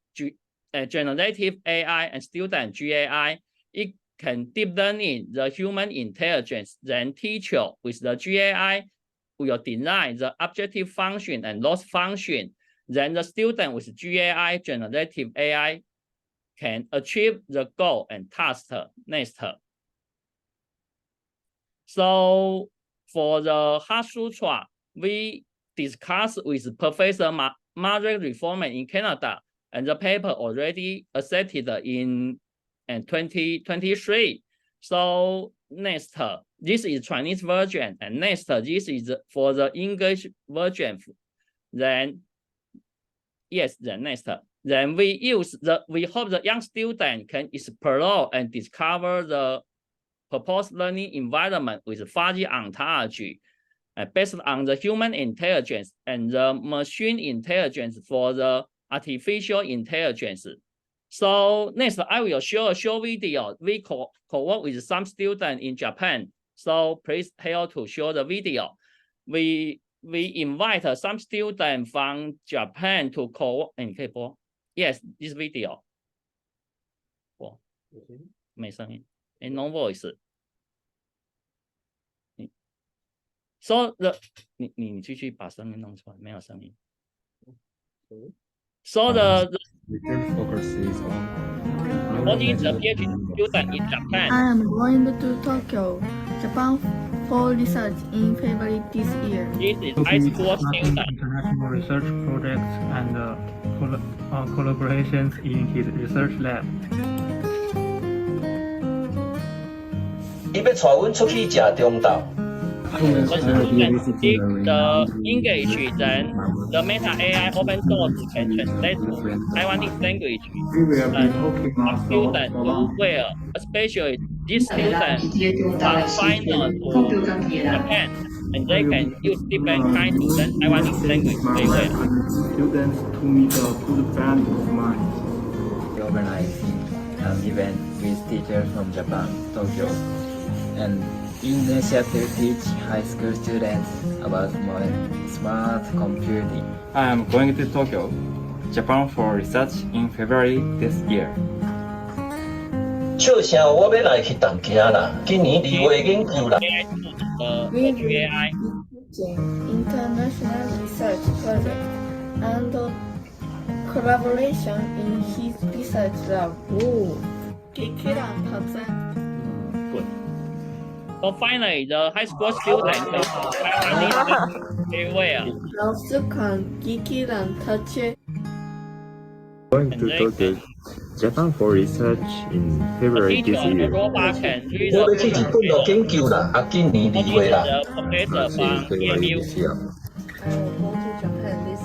generative AI, and student GAI, it can deep learning the human intelligence. Then teacher with the GAI will design the objective function and loss function. Then the student with GAI, generative AI, can achieve the goal and task. Next. So for the Hash-Sutra, we discussed with Professor Marek Reforman in Canada, and the paper already accepted in 2023. So next, this is Chinese version, and next, this is for the English version. Then, yes, then next. Then we hope the young student can explore and discover the proposed learning environment with fuzzy ontology based on the human intelligence and the machine intelligence for the artificial intelligence. So next, I will show a short video. We co-work with some students in Japan. So please help to show the video. We invite some students from Japan to co-work. Yes, this video. 没声音。No voice. So你继续把声音弄出来，没有声音。So the focus is on only the PhD student in Japan. I am going to Tokyo, Japan for research in February this year. This is high school student. International research projects and collaborations in his research lab. 伊要带阮出去食中昼。 The students seek the engage then the MetaACES open source can translate to Taiwanese language. And students will, especially this student, are final to Japan, and they can use different kinds to learn Taiwanese language very well. Students to meet a good friend of mine. Organizing an event with teachers from Japan, Tokyo, and initiative teach high school students about smart computing. I am going to Tokyo, Japan for research in February this year. 笑声，我要来去东京啦，今年2月研究啦。 AI International research project and collaboration in his research lab. Good. So finally, the high school student can Taiwanese very well. Going to Tokyo, Japan for research in February this year. 我要去日本做研究啦，今年2月啦。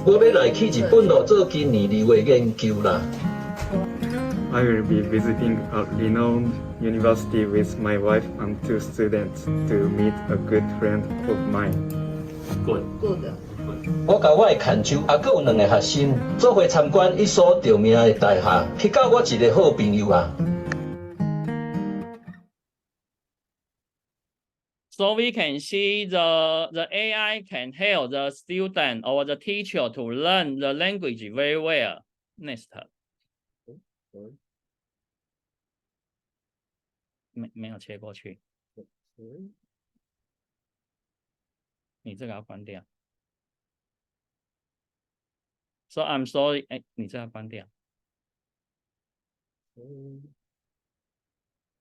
我要来去日本做今年2月研究啦。 I will be visiting a renowned university with my wife and 2 students to meet a good friend of mine. Good. 我甲我的牵手，还佫有2个学生做伙参观一所著名的大学，翕到我一个好朋友啊。 So we can see the AI can help the student or the teacher to learn the language very well. Next. 没有切过去。你这个要关掉。So I'm sorry， 哎，你这个要关掉。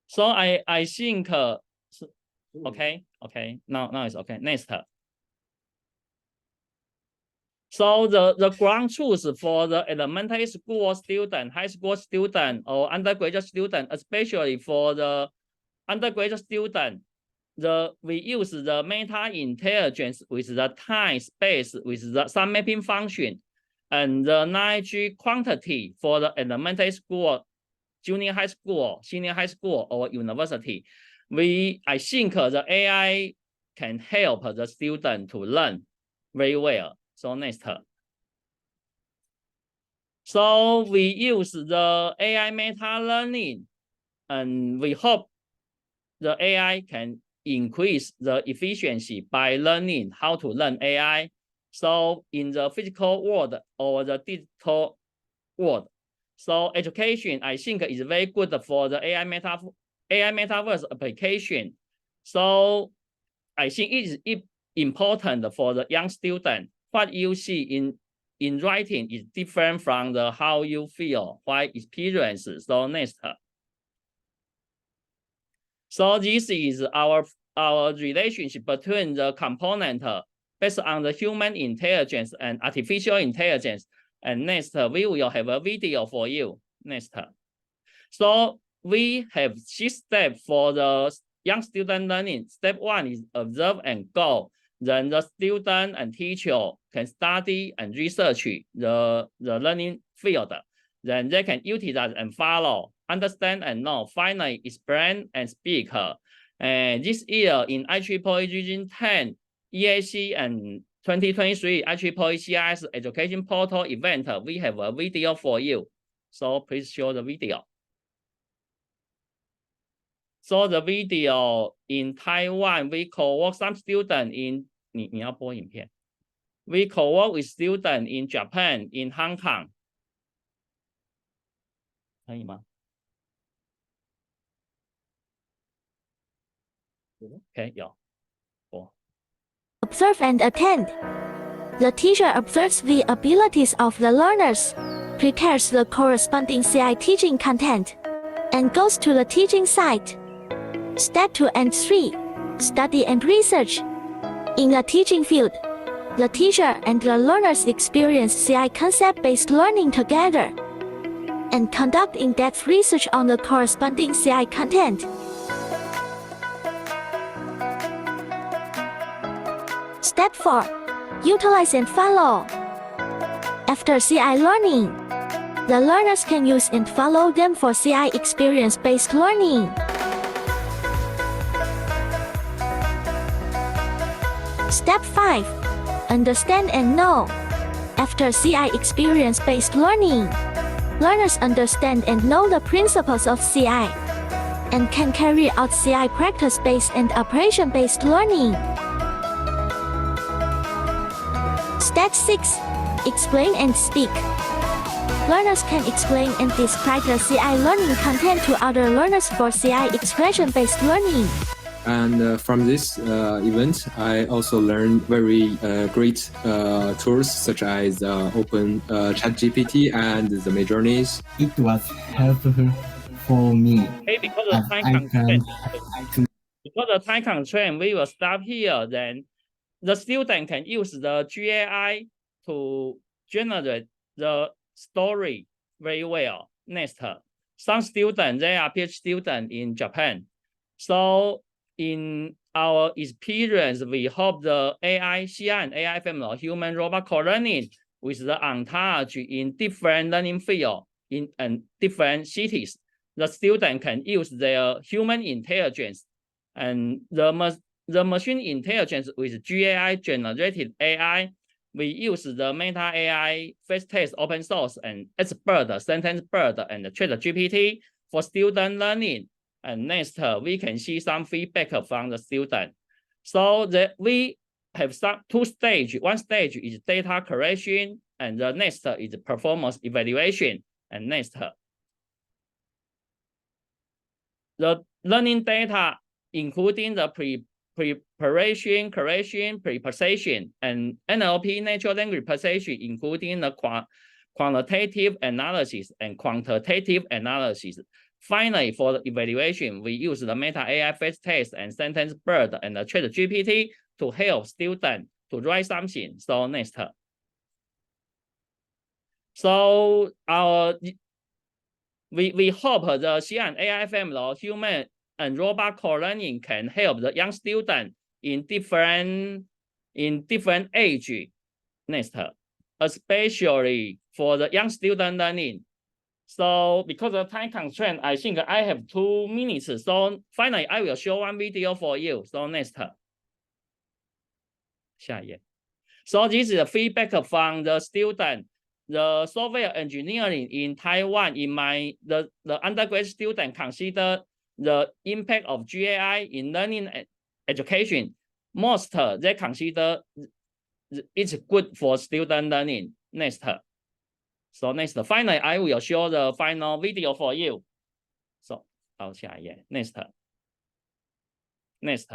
So I think okay, now it's okay. Next. So the ground truth for the elementary school student, high school student, or undergraduate student, especially for the undergraduate student, we use the meta intelligence with the time space with the sum mapping function and the knowledge quantity for the elementary school, junior high school, senior high school, or university. I think the AI can help the student to learn very well. So next. So we use the AI meta learning, and we hope the AI can increase the efficiency by learning how to learn AI. So in the physical world or the digital world. So education, I think, is very good for the AI metaverse application. So I think it is important for the young student. What you see in writing is different from the how you feel, what experience. So next. So this is our relationship between the component based on the human intelligence and artificial intelligence. And next, we will have a video for you. Next. So we have 6 steps for the young student learning. Step 1 is observe and go. Then the student and teacher can study and research the learning field. Then they can utilize and follow, understand and know, finally explain and speak. And this year in IEEE Region 10, EAC and 2023 IEEE CIS Education Portal event, we have a video for you. So please show the video. So the video in Taiwan, we co-work some students in, 你要播影片. We co-work with students in Japan, in Hong Kong. 可以吗? Okay, 有. Observe and attend. The teacher observes the abilities of the learners, prepares the corresponding CI teaching content, and goes to the teaching site. Step 2 and 3. Study and research. In the teaching field, the teacher and the learners experience CI concept-based learning together and conduct in-depth research on the corresponding CI content. Step 4. Utilize and follow. After CI learning, the learners can use and follow them for CI experience-based learning. Step 5. Understand and know. After CI experience-based learning, learners understand and know the principles of CI and can carry out CI practice-based and operation-based learning. Step 6. Explain and speak. Learners can explain and describe the CI learning content to other learners for CI expression-based learning. And from this event, I also learned very great tools such as Open ChatGPT and the Midjourneys. It was helpful for me. Okay, because of time constraint, we will stop here. Then the student can use the GAI to generate the story very well. Next, some students, they are PhD students in Japan. So in our experience, we hope the AI, CI and AI family, human robot co-learning with the ontology in different learning fields in different cities. The student can use their human intelligence and the machine intelligence with GAI, generative AI. We use the MetaACES, Face Test, open source, and Expert, Sentence Bird, and ChatGPT for student learning. And next, we can see some feedback from the student. So that we have some two stages. One stage is data collection, and the next is performance evaluation. And next, the learning data, including the preparation, correction, preprocessing, and NLP, natural language processing, including the quantitative analysis and quantitative analysis. Finally, for the evaluation, we use the MetaACES, Face Test, and Sentence Bird, and the ChatGPT to help students to write something. So next. So we hope the CI and AI family, human and robot co-learning can help the young student in different age. Next, especially for the young student learning. So because of time constraint, I think I have 2 minutes. So finally, I will show one video for you. So next. So this is the feedback from the student. The software engineering in Taiwan, in the undergraduate student consider the impact of GAI in learning and education. Most they consider it's good for student learning. Next. So next, finally, I will show the final video for you. So, next.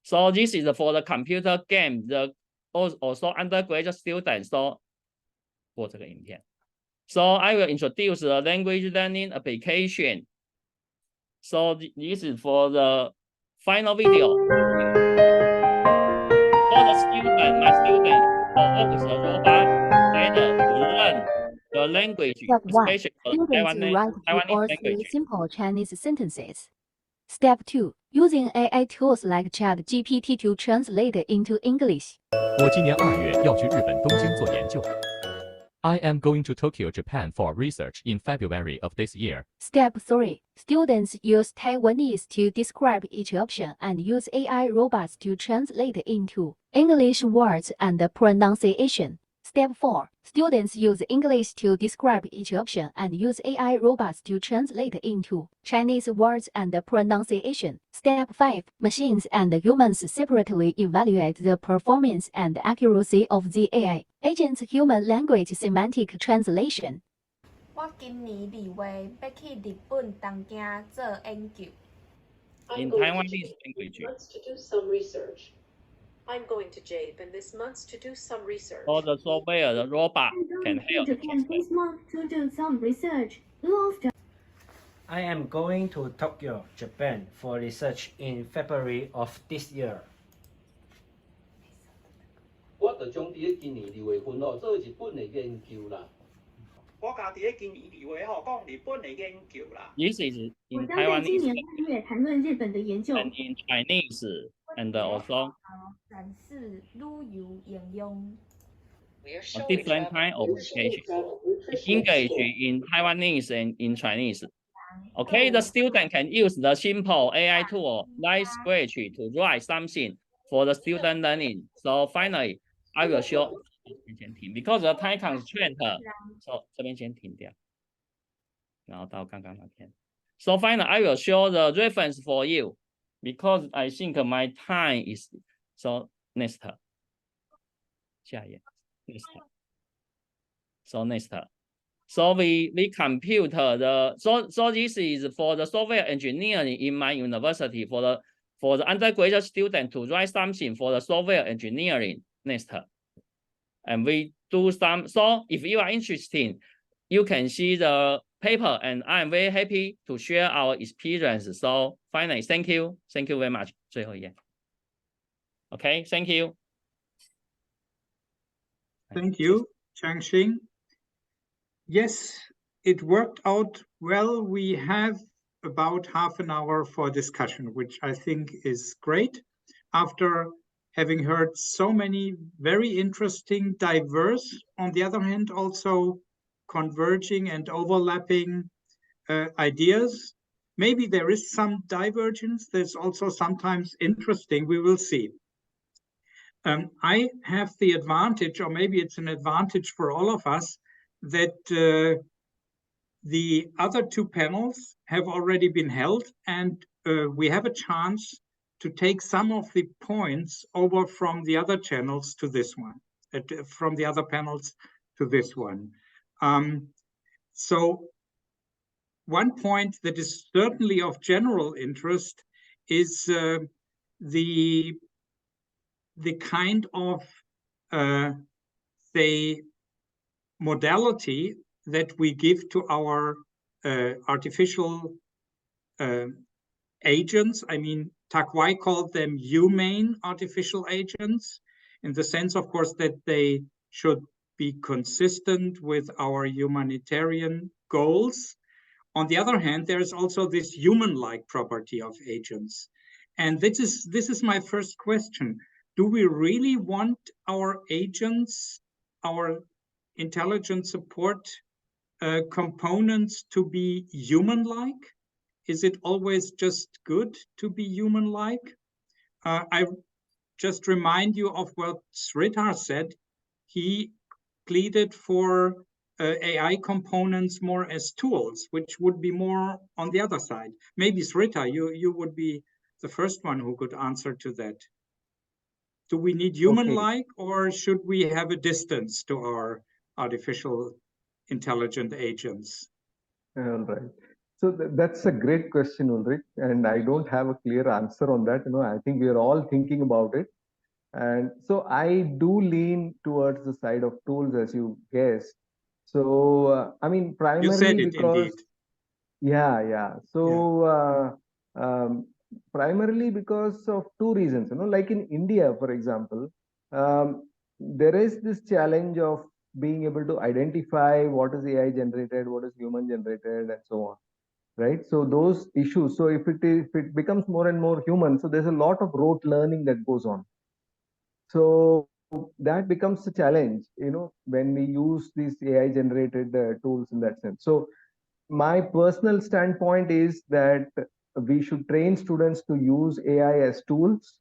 So this is for the computer game, the also undergraduate students. So, I will introduce the language learning application. So this is for the final video. For the student, my student, work with the robot better to learn the language, especially the Taiwanese language. Simple Chinese sentences. Step 2. Using AI tools like ChatGPT to translate into English. 我今年2月要去日本东京做研究。I am going to Tokyo, Japan for research in February of this year. Step 3. Students use Taiwanese to describe each option and use AI robots to translate into English words and pronunciation. Step 4. Students use English to describe each option and use AI robots to translate into Chinese words and pronunciation. Step 5. Machines and humans separately evaluate the performance and accuracy of the AI agent's human language semantic translation. 我今年2月要去日本东京做研究。In Taiwanese language. To do some research. I'm going to Japan this month to do some research. All the software, the robot can help. Japan this month to do some research. I am going to Tokyo, Japan for research in February of this year. 我就將佇今年2月份做日本的研究啦。我家伫今年2月講日本的研究啦。This is in 我將在今 Taiwanese 年3月談論日本的研究。 and in Chinese and also 展示旅遊應用。 a different kind of application. English in Taiwanese and in Chinese. Okay, the student can use the simple AI tool like Scratch to write something for the student learning. So finally, I will show because the time constraint. So 这边先停掉，然后到刚刚那天。So finally, I will show the reference for you because I think my time is so next. 下一页 next. So next. So we compute the so this is for the software engineering in my university for the undergraduate student to write something for the software engineering next. And we do some, so if you are interested, you can see the paper and I'm very happy to share our experience. So finally, thank you very much. 最后一页 Okay, thank you. Thank you, Chang-Shing. Yes, it worked out well. We have about half an hour for discussion, which I think is great. After having heard so many very interesting, diverse, on the other hand, also converging and overlapping ideas. Maybe there is some divergence. There's also sometimes interesting. We will see. I have the advantage, or maybe it's an advantage for all of us, that the other two panels have already been held, and we have a chance to take some of the points over from the other channels to this one, from the other panels to this one. So one point that is certainly of general interest is the kind of, say, modality that we give to our artificial agents. I mean, Takwai called them humane artificial agents, in the sense, of course, that they should be consistent with our humanitarian goals. On the other hand, there is also this human-like property of agents. And this is my first question. Do we really want our agents, our intelligent support components to be human-like? Is it always just good to be human-like? I just remind you of what Sridhar said. He pleaded for AI components more as tools, which would be more on the other side. Maybe Sridhar, you would be the first one who could answer to that. Do we need human-like, or should we have a distance to our artificial intelligent agents? All right. So that's a great question, Ulrich, and I don't have a clear answer on that. I think we are all thinking about it. And so I do lean towards the side of tools, as you guessed. So, I mean, primarily you said it, because, indeed. Yeah. So, primarily because of two reasons, like in India, for example, there is this challenge of being able to identify what is AI generated, what is human generated, and so on, right? So those issues, so if it becomes more and more human, so there's a lot of rote learning that goes on. So that becomes a challenge, when we use these AI generated tools in that sense. So my personal standpoint is that we should train students to use AI as tools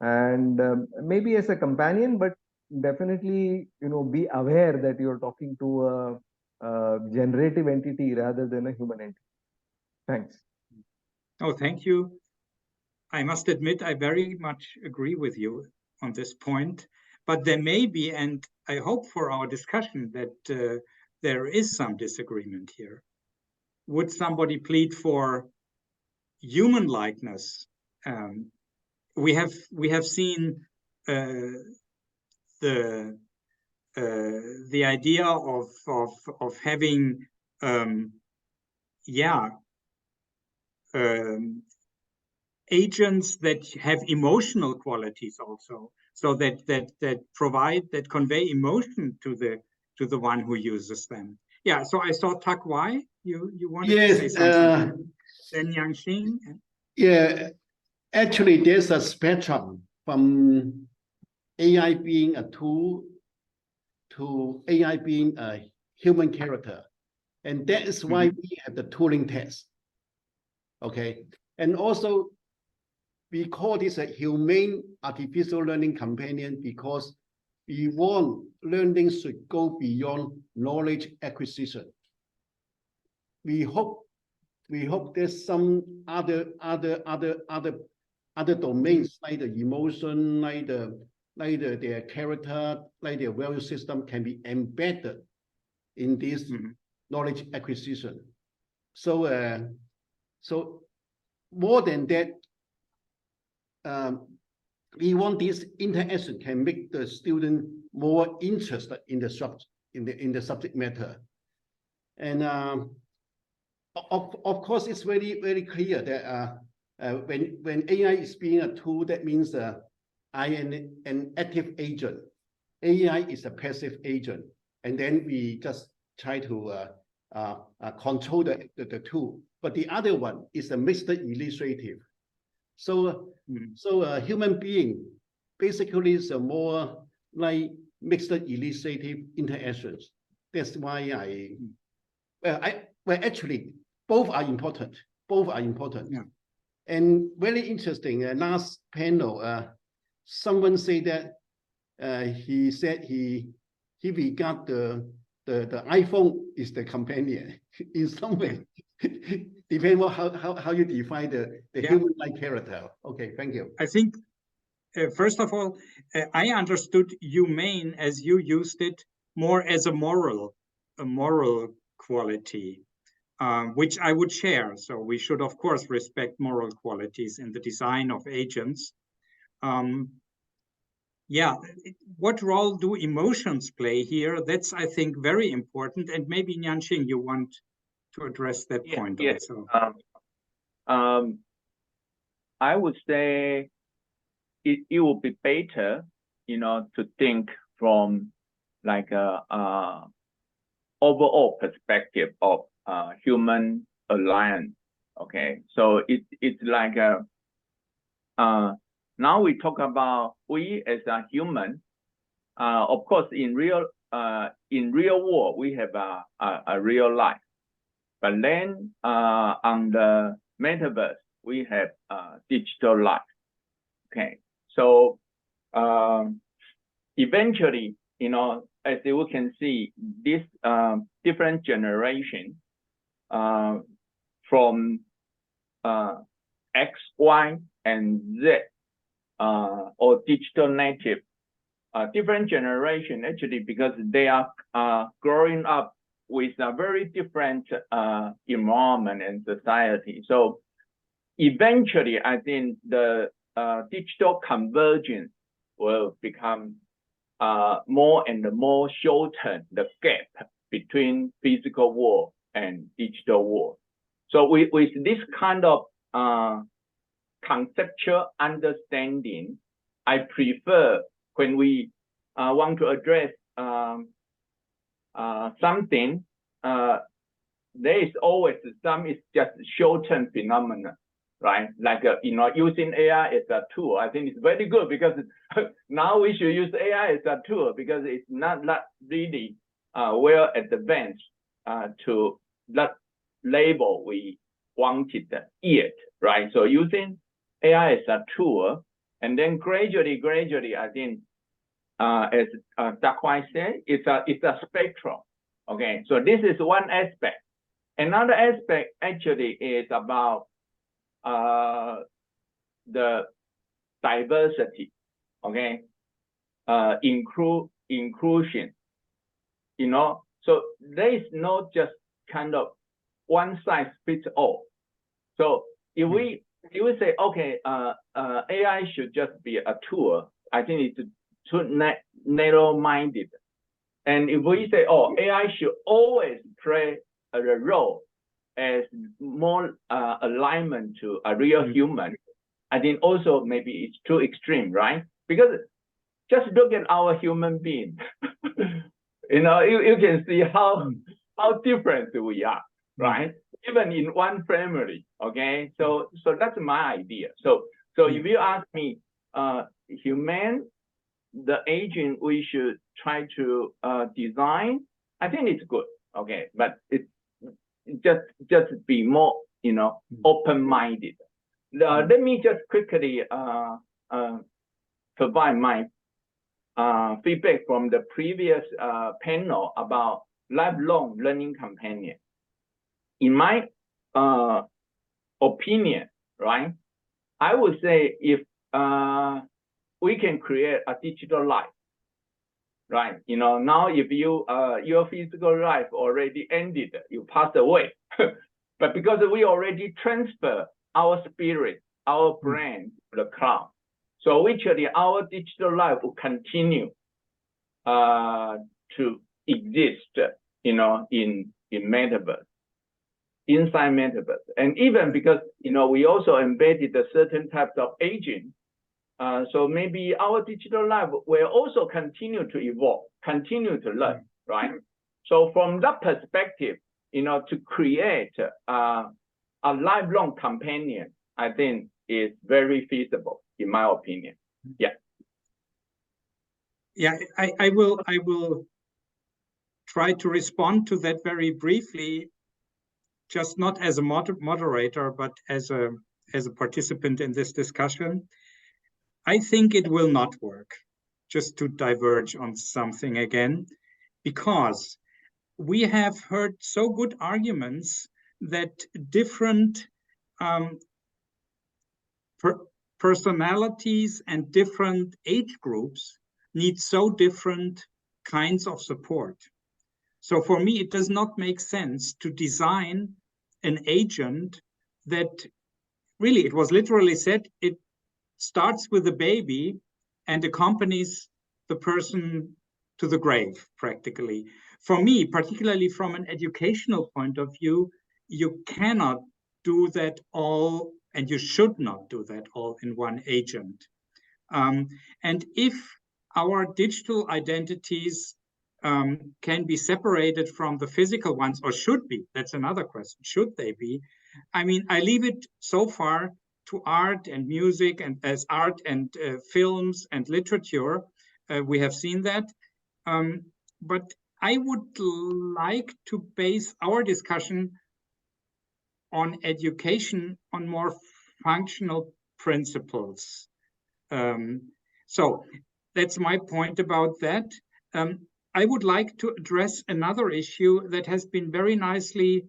and maybe as a companion, but definitely, be aware that you're talking to a generative entity rather than a human entity. Thanks. Oh, thank you. I must admit, I very much agree with you on this point, but there may be, and I hope for our discussion that there is some disagreement here. Would somebody plead for human likeness? We have seen the idea of having agents that have emotional qualities also, so that convey emotion to the one who uses them. Yeah, so I saw Tak Wai, you wanted to say something. Then Nian-Shing. Yeah, actually there's a spectrum from AI being a tool to AI being a human character. And that is why we have the Turing test. Okay. And also we call this a humane artificial learning companion because we want learning should go beyond knowledge acquisition. We hope there's some other domains like the emotion, like their character, like their value system can be embedded in this knowledge acquisition. So so more than that, we want this interaction can make the student more interested in the subject matter. And of course, it's very clear that when AI is being a tool, that means I am an active agent. AI is a passive agent, and then we just try to control the tool. But the other one is a mixed illustrative. So a human being basically is a more like mixed illustrative interactions. That's why actually both are important. Both are important. Yeah. And very interesting. Last panel, someone said that he said he regard the iPhone is the companion in some way. Depending on how you define the human-like character. Okay, thank you. I think first of all, I understood humane as you used it more as a moral quality, which I would share. So we should of course respect moral qualities in the design of agents. Yeah, what role do emotions play here? That's, I think, very important. And maybe Nian-Shing, you want to address that point also. I would say it would be better, to think from like a overall perspective of human alliance. Okay, so it's like now we talk about we as a human. Of course, in real world we have a real life, but then on the metaverse we have digital life. Okay, so eventually, as you can see, this different generation from X, Y, and Z, or digital native, different generation actually, because they are growing up with a very different environment and society. So eventually, I think the digital convergence will become more and more shorten the gap between physical world and digital world. So with this kind of conceptual understanding, I prefer when we want to address something, there is always some is just short-term phenomena, right? Like using AI as a tool. I think it's very good because now we should use AI as a tool because it's not really well advanced to that label we wanted yet, right? So using AI as a tool, and then gradually, I think, as Tak Wai said, it's a spectrum. Okay, so this is one aspect. Another aspect actually is about the diversity. Okay, inclusion. So there is no just kind of one size fits all. So if we say, okay, AI should just be a tool, I think it's too narrow-minded. And if we say, oh, AI should always play a role as more alignment to a real human, I think also maybe it's too extreme, right? Because just look at our human being. You know, you can see how different we are, right? Even in one family, okay? So that's my idea. So if you ask me, humane, the agent we should try to design, I think it's good, okay? But it's just be more, you know, open-minded. Let me just quickly provide my feedback from the previous panel about lifelong learning companion. In my opinion, right, I would say if we can create a digital life, right? You know, now if you your physical life already ended, you passed away, but because we already transfer our spirit, our brain to the cloud, so actually our digital life will continue to exist, you know, in metaverse, inside metaverse, and even because, you know, we also embedded a certain types of agent. So maybe our digital life will also continue to evolve, continue to learn, right? So from that perspective, you know, to create a lifelong companion, I think is very feasible, in my opinion. Yeah. Yeah, I will try to respond to that very briefly, just not as a moderator, but as a participant in this discussion. I think it will not work, just to diverge on something again, because we have heard so good arguments that different personalities and different age groups need so different kinds of support. So for me, it does not make sense to design an agent that really, it was literally said, it starts with the baby and accompanies the person to the grave, practically. For me, particularly from an educational point of view, you cannot do that all, and you should not do that all in one agent. And if our digital identities can be separated from the physical ones, or should be, that's another question, should they be? I mean, I leave it so far to art and music, and as art and films and literature, we have seen that. But I would like to base our discussion on education on more functional principles. So that's my point about that. I would like to address another issue that has been very nicely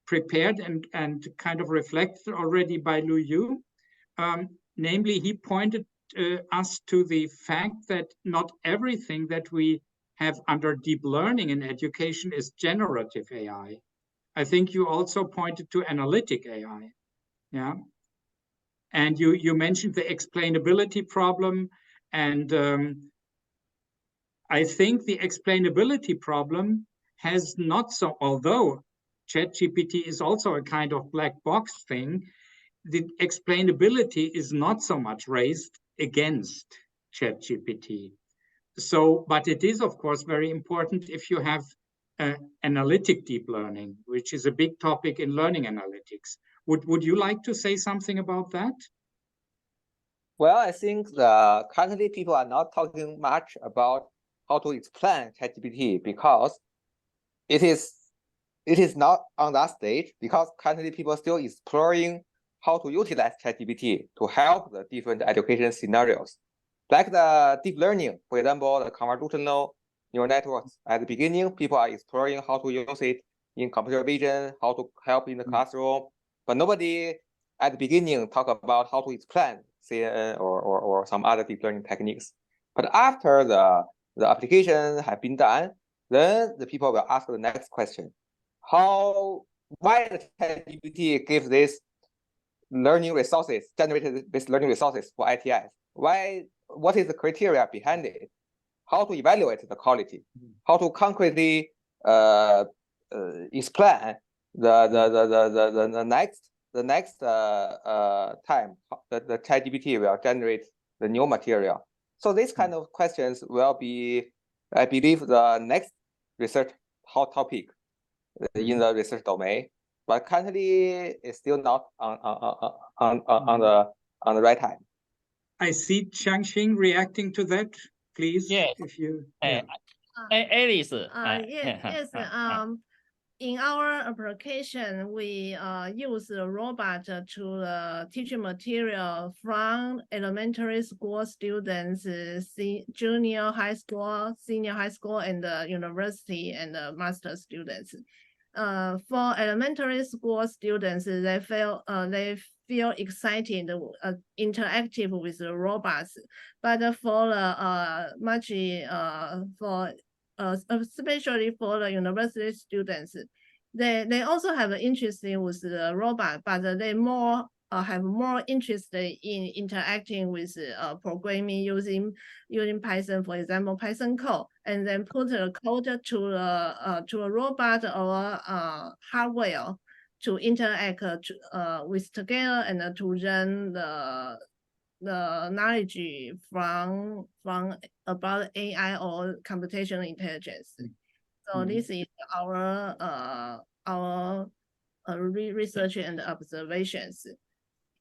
prepared and kind of reflected already by Lu Yu. Namely, he pointed us to the fact that not everything that we have under deep learning in education is generative AI. I think you also pointed to analytic AI, yeah? And you mentioned the explainability problem, and I think the explainability problem has not so, although ChatGPT is also a kind of black box thing, the explainability is not so much raised against ChatGPT. So, but it is, of course, very important if you have analytic deep learning, which is a big topic in learning analytics. Would you like to say something about that? Well, I think currently people are not talking much about how to explain ChatGPT because it is not on that stage, because currently people are still exploring how to utilize ChatGPT to help the different education scenarios. Like the deep learning, for example, the convolutional neural networks. At the beginning, people are exploring how to use it in computer vision, how to help in the classroom, but nobody at the beginning talk about how to explain CNN or some other deep learning techniques. But after the application have been done, then the people will ask the next question: why the ChatGPT gives this learning resources, generated this learning resources for ITS? Why what is the criteria behind it, how to evaluate the quality, how to concretely explain the next time the ChatGPT will generate the new material. So these kind of questions will be, I believe, the next research hot topic in the research domain. But currently, it's still not on the right time. I see Chang-Shing reacting to that. Please, yes. if you. Alice. Yes. In our application, we use the robot to teach material from elementary school students, junior high school, senior high school, and university and master students. For elementary school students, they feel excited, interactive with the robots. But for especially for the university students, they also have an interest with the robot, but they have more interest in interacting with programming using Python, for example, Python code, and then put a code to a robot or hardware to interact with together and to run the knowledge from about AI or computational intelligence. So this is our research and observations.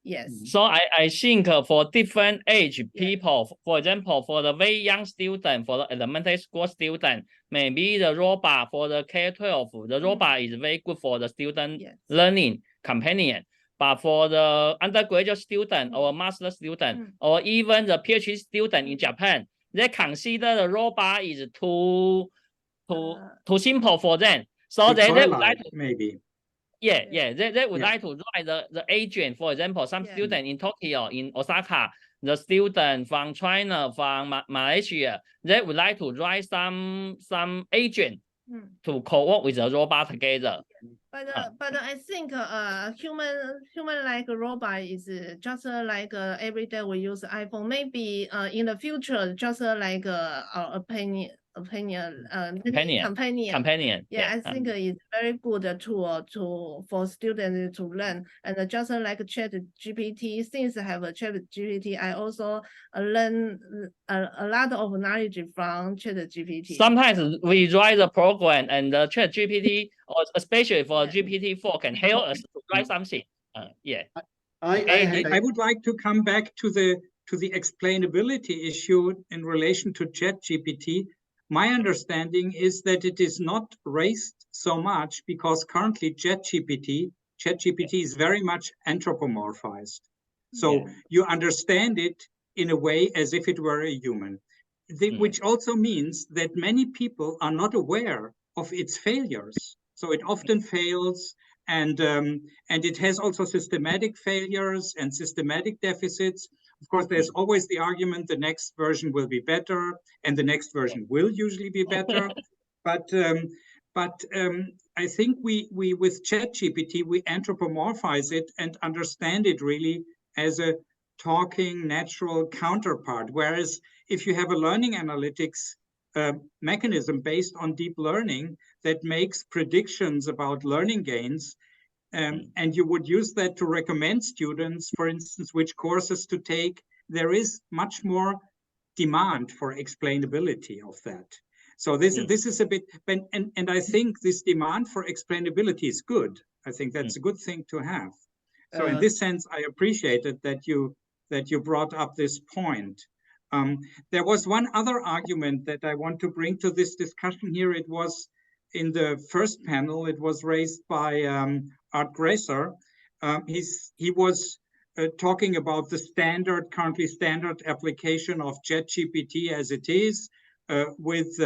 Yes. So I think for different age people, for example, for the very young student, for the elementary school student, maybe the robot for the K-12, the robot is very good for the student learning companion. But for the undergraduate student or master student or even the PhD student in Japan, they consider the robot is too simple for them. So they would like to, maybe. They would like to write the agent. For example, some student in Tokyo, in Osaka, the student from China, from Malaysia, they would like to write some agent to co-work with the robot together. But I think human like a robot is just like every day we use iPhone. Maybe in the future, just like our companion. Yeah, I think it's very good tool for students to learn. And just like ChatGPT, since I have a ChatGPT, I also learn a lot of knowledge from ChatGPT. Sometimes we write the program and the ChatGPT, or especially for GPT-4, can help us to write something. I would like to come back to the explainability issue in relation to ChatGPT. My understanding is that it is not raised so much because currently ChatGPT is very much anthropomorphized. So you understand it in a way as if it were a human, which also means that many people are not aware of its failures. So it often fails, and it has also systematic failures and systematic deficits. Of course, there's always the argument the next version will be better, and the next version will usually be better. But I think we with ChatGPT, we anthropomorphize it and understand it really as a talking natural counterpart. Whereas if you have a learning analytics mechanism based on deep learning that makes predictions about learning gains, and you would use that to recommend students, for instance, which courses to take, there is much more demand for explainability of that. So this is a bit, and I think this demand for explainability is good. I think that's a good thing to have. So in this sense, I appreciated that you brought up this point. There was one other argument that I want to bring to this discussion here. It was in the first panel. It was raised by Art Gracer. He was talking about the currently standard application of ChatGPT as it is with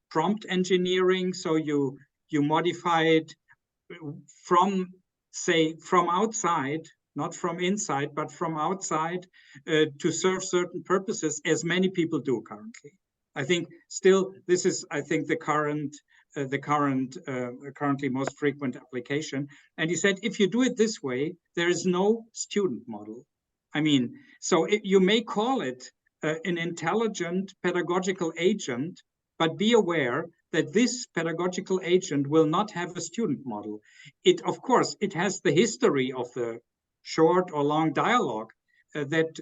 prompt engineering. So you modify it from outside, not from inside, but from outside to serve certain purposes, as many people do currently. I think still this is, I think, the currently most frequent application. And he said, if you do it this way, there is no student model. I mean, so you may call it an intelligent pedagogical agent, but be aware that this pedagogical agent will not have a student model. It, of course, it has the history of the short or long dialogue that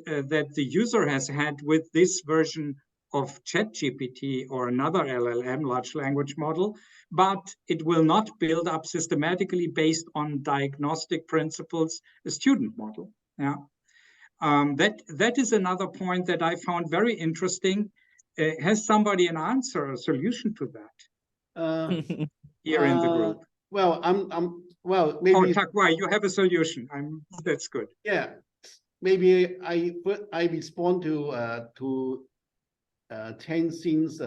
the user has had with this version of ChatGPT or another LLM, large language model, but it will not build up systematically based on diagnostic principles a student model. Yeah. That is another point that I found very interesting. Has somebody an answer, a solution to that here in the group? Well, well, maybe. Oh, Tak-Wai, you have a solution. That's good. Yeah, maybe I respond to Chang-Shing's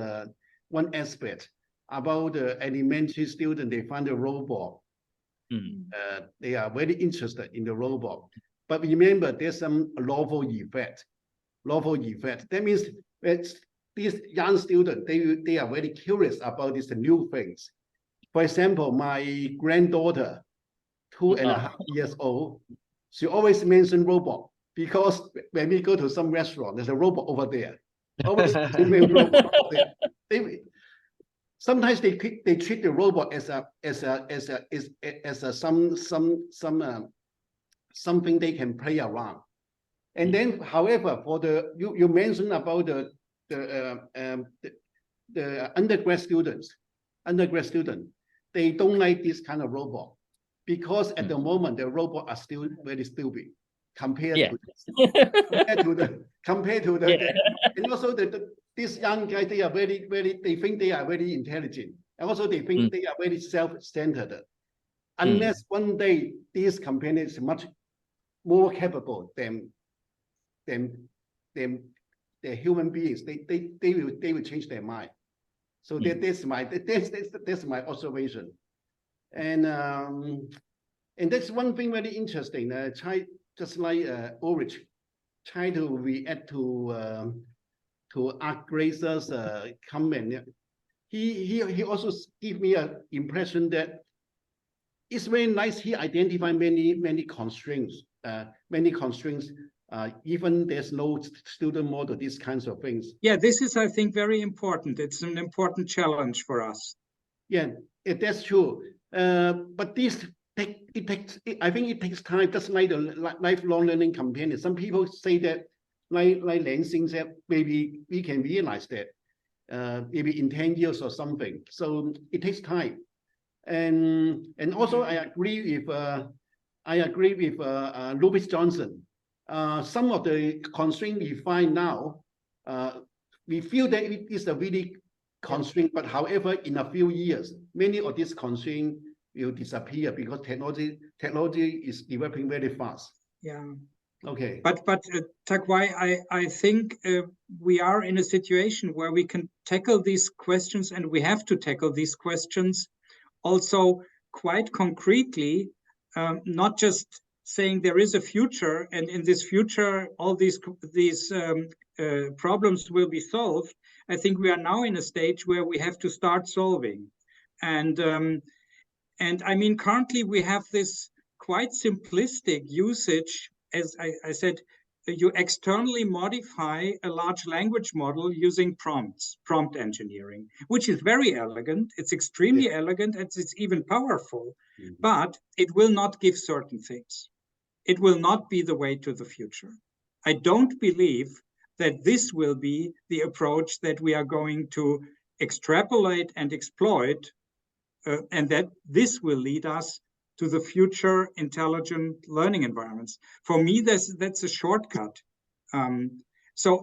one aspect about the elementary student. They find a robot. They are very interested in the robot. But remember, there's some lawful effect. Lawful effect. That means that these young students, they are very curious about these new things. For example, my granddaughter, 2.5 years old, she always mentions robot because when we go to some restaurant, there's a robot over there. Always robot over there. Sometimes they treat the robot as something they can play around. And then, however, for the you mentioned about the undergrad students, they don't like this kind of robot because at the moment the robots are still very stupid compared to the and also these young guys, they are they think they are very intelligent, and also they think they are very self-centered. Unless one day these companies are much more capable than the human beings, they will change their mind. So that's my observation, and that's one thing very interesting. Just like Ulrich, try to react to Art Gracer's comment. He also give me an impression that it's very nice. He identified many constraints. Even there's no student model, these kinds of things. Yeah, this is, I think, very important. It's an important challenge for us. Yeah, that's true. But I think it takes time, just like the lifelong learning companion. Some people say that, like Nian-Shing said, maybe we can realize that maybe in 10 years or something. So it takes time. And also I agree with Louis Johnson. Some of the constraints we find now, we feel that it is a really constraint, but however, in a few years, many of these constraints will disappear because technology is developing very fast. Yeah. Okay. But Tak-Wai, I think we are in a situation where we can tackle these questions, and we have to tackle these questions also quite concretely, not just saying there is a future, and in this future all these problems will be solved. I think we are now in a stage where we have to start solving, and I mean, currently we have this quite simplistic usage. As I said, you externally modify a large language model using prompt engineering, which is very elegant. It's extremely elegant, and it's even powerful, but it will not give certain things. It will not be the way to the future. I don't believe that this will be the approach that we are going to extrapolate and exploit, and that this will lead us to the future intelligent learning environments. For me, that's a shortcut. And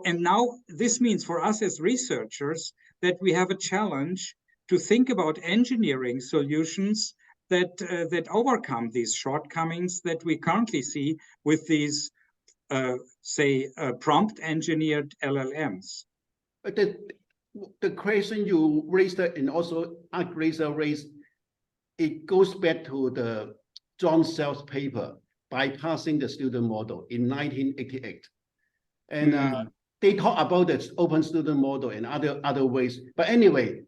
now this means for us as researchers that we have a challenge to think about engineering solutions that overcome these shortcomings that we currently see with these, prompt engineered LLMs. But the question you raised and also Art Gracer raised, it goes back to the John Searle's paper, Bypassing the Student Model in 1988. And they talk about the open student model and other ways. But anyway,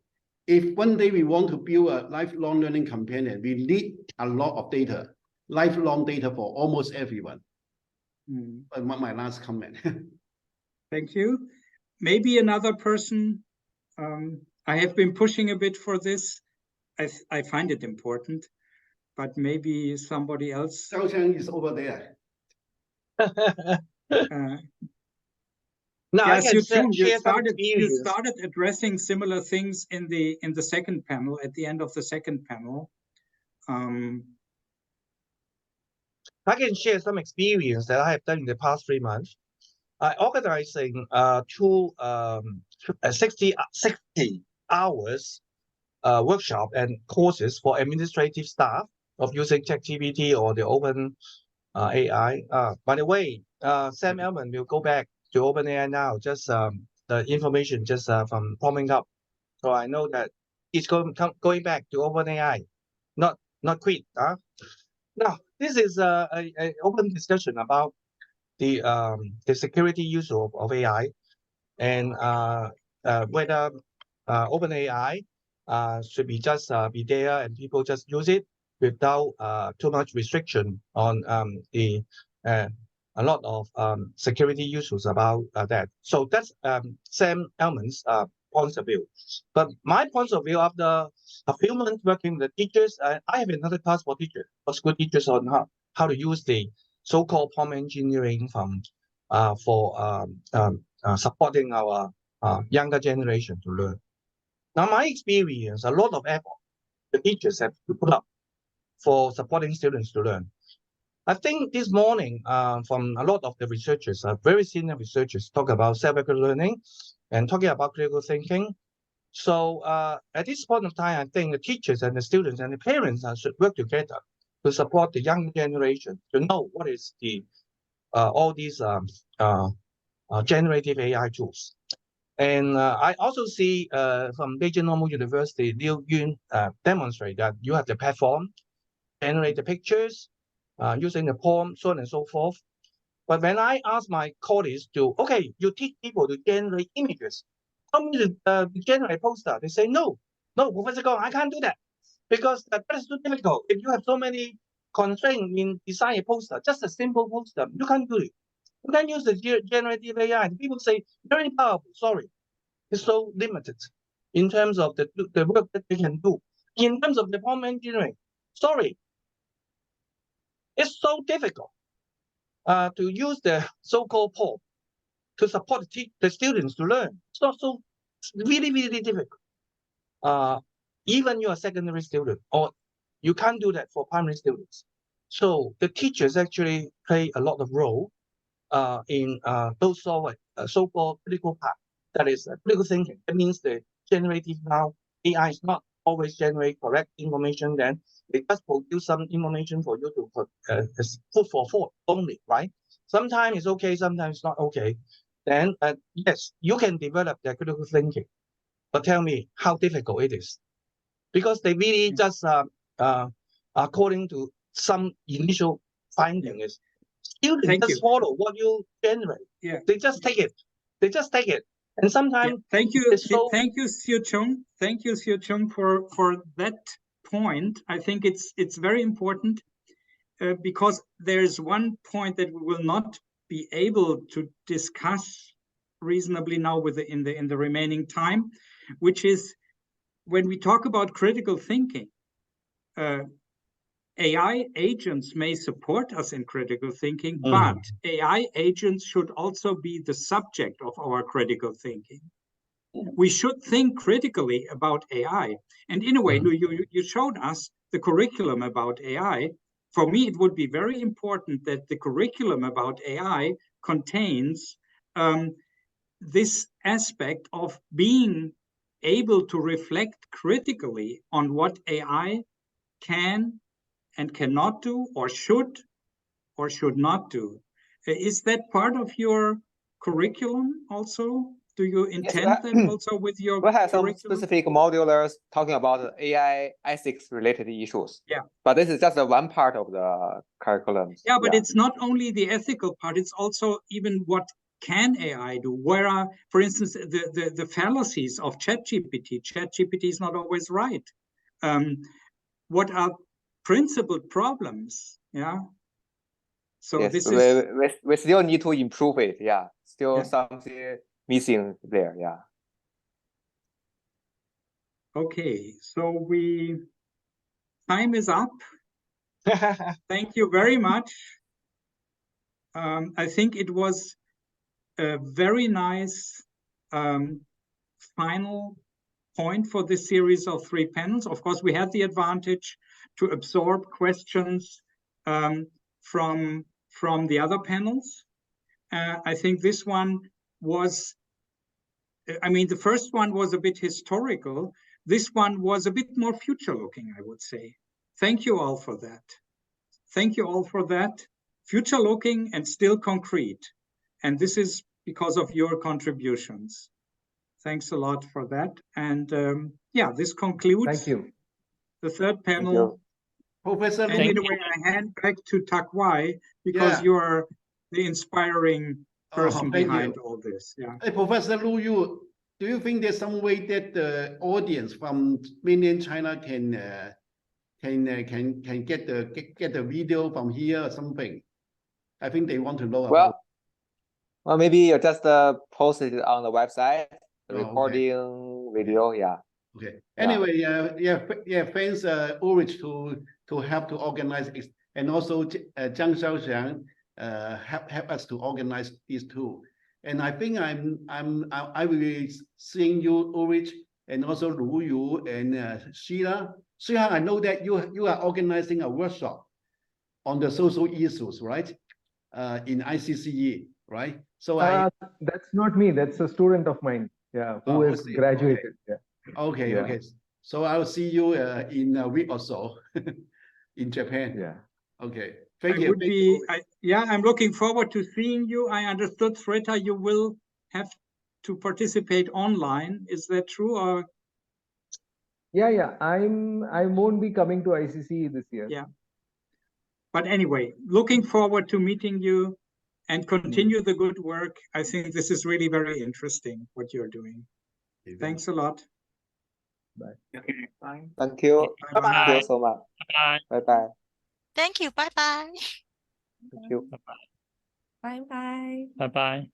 if one day we want to build a lifelong learning companion, we need a lot of data, lifelong data for almost everyone. But my last comment. Thank you. maybe another person. I have been pushing a bit for this. I find it important, but maybe somebody else. Chang-Shing is over there. No, I Yes, can you share some experience. you started addressing similar things in the second panel, at the end of the second panel. I can share some experience that I have done in the past 3 months. I organizing 60 hours workshop and courses for administrative staff of using ChatGPT or the Open AI. By the way, Sam Altman will go back to OpenAI now. Just the information just from popping up, so I know that he's going back to OpenAI, not quit. Now this is a open discussion about the security use of AI and whether OpenAI should be just be there and people just use it without too much restriction on a lot of security issues about that. So that's Sam Altman's point of view. But my point of view, after a few months working with the teachers, I have another class for teachers, for school teachers, on how to use the so-called prompt engineering from for supporting our younger generation to learn. Now, my experience, a lot of effort the teachers have to put up for supporting students to learn. I think this morning, from a lot of the researchers, very senior researchers, talk about self-regular learning and talking about critical thinking. So at this point of time, I think the teachers and the students and the parents should work together to support the young generation to know what is the all these generative AI tools. And I also see from Beijing Normal University, Liu Yun demonstrate that you have the platform, generate the pictures, using the prompt, so on and so forth. But when I ask my colleagues to, okay, you teach people to generate images, how many to generate poster? They say, no, Professor Gong, I can't do that because that is too difficult. If you have so many constraints in design a poster, just a simple poster, you can't do it. You can use the generative AI. People say, very powerful, sorry. It's so limited in terms of the work that they can do. In terms of the prompt engineering, sorry, it's so difficult to use the so-called prompt to support the students to learn. So really, really difficult. Even you're a secondary student, or you can't do that for primary students. So the teachers actually play a lot of role in those so-called critical part. That is critical thinking. That means the generative now AI is not always generate correct information. Then it just produce some information for you to put for thought only, right? Sometimes it's okay, sometimes it's not okay. Then yes, you can develop the critical thinking, but tell me how difficult it is, because they really just according to some initial findings, students just follow what you generate. Yeah, they just take it. And sometimes thank you, Xiu Chung. Thank you, Xiu Chung, for that point. I think it's very important because there's one point that we will not be able to discuss reasonably now in the remaining time, which is when we talk about critical thinking. AI agents may support us in critical thinking, but AI agents should also be the subject of our critical thinking. We should think critically about AI. And in a way, you showed us the curriculum about AI. For me, it would be very important that the curriculum about AI contains this aspect of being able to reflect critically on what AI can and cannot do, or should not do. Is that part of your curriculum also? Do you intend that also with your we have some curriculum? specific modulars talking about AI ethics related issues. Yeah. But this is just one part of the curriculum. Yeah, but it's not only the ethical part, it's also even what can AI do? Where are, for instance, the fallacies of ChatGPT? ChatGPT is not always right. What are principled problems? Yeah. So yes, this is we still need to improve it. Yeah, still something missing there. Yeah. Okay, so time is up. Thank you very much. I think it was a very nice final point for this series of 3 panels. Of course, we had the advantage to absorb questions from the other panels. I think this one was, I mean, the first one was a bit historical. This one was a bit more future-looking, I would say. Thank you all for that. Thank you all for that. Future-looking and still concrete. And this is because of your contributions. Thanks a lot for that. And yeah, this concludes the 3rd panel. Professor And in a way, I hand back to Tak Wai because you are the inspiring person behind all this. Yeah. Hey, Professor Lu, do you think there's some way that the audience from mainland China can get the video from here or something? I think they want to know about. Well, maybe you just post it on the website, the recording video. Yeah. Okay. Anyway, thanks Ulrich to help to organize it, and also Chang-Shing help us to organize these two. And I think I will be seeing you, Ulrich, and also Lu Yu and Sridhar. Sridhar, I know that you are organizing a workshop on the social issues, right? In ICCE, right? So that's not me. That's a student of mine. Yeah, who is graduated. Okay. Yeah. Okay. So I'll see you in a week or so in Japan. Yeah. Okay. Thank you. I'm looking forward to seeing you. I understood, Sridhar, you will have to participate online. Is that true? Or Yeah. I won't be coming to ICC this year. Yeah. But anyway, looking forward to meeting you and continue the good work. I think this is really very interesting what you're doing. Thanks a lot. Bye. Okay, bye. Thank you. Bye. Thank you so much. Bye. Bye. Thank you. Bye-bye. Thank you. Bye bye. Bye bye.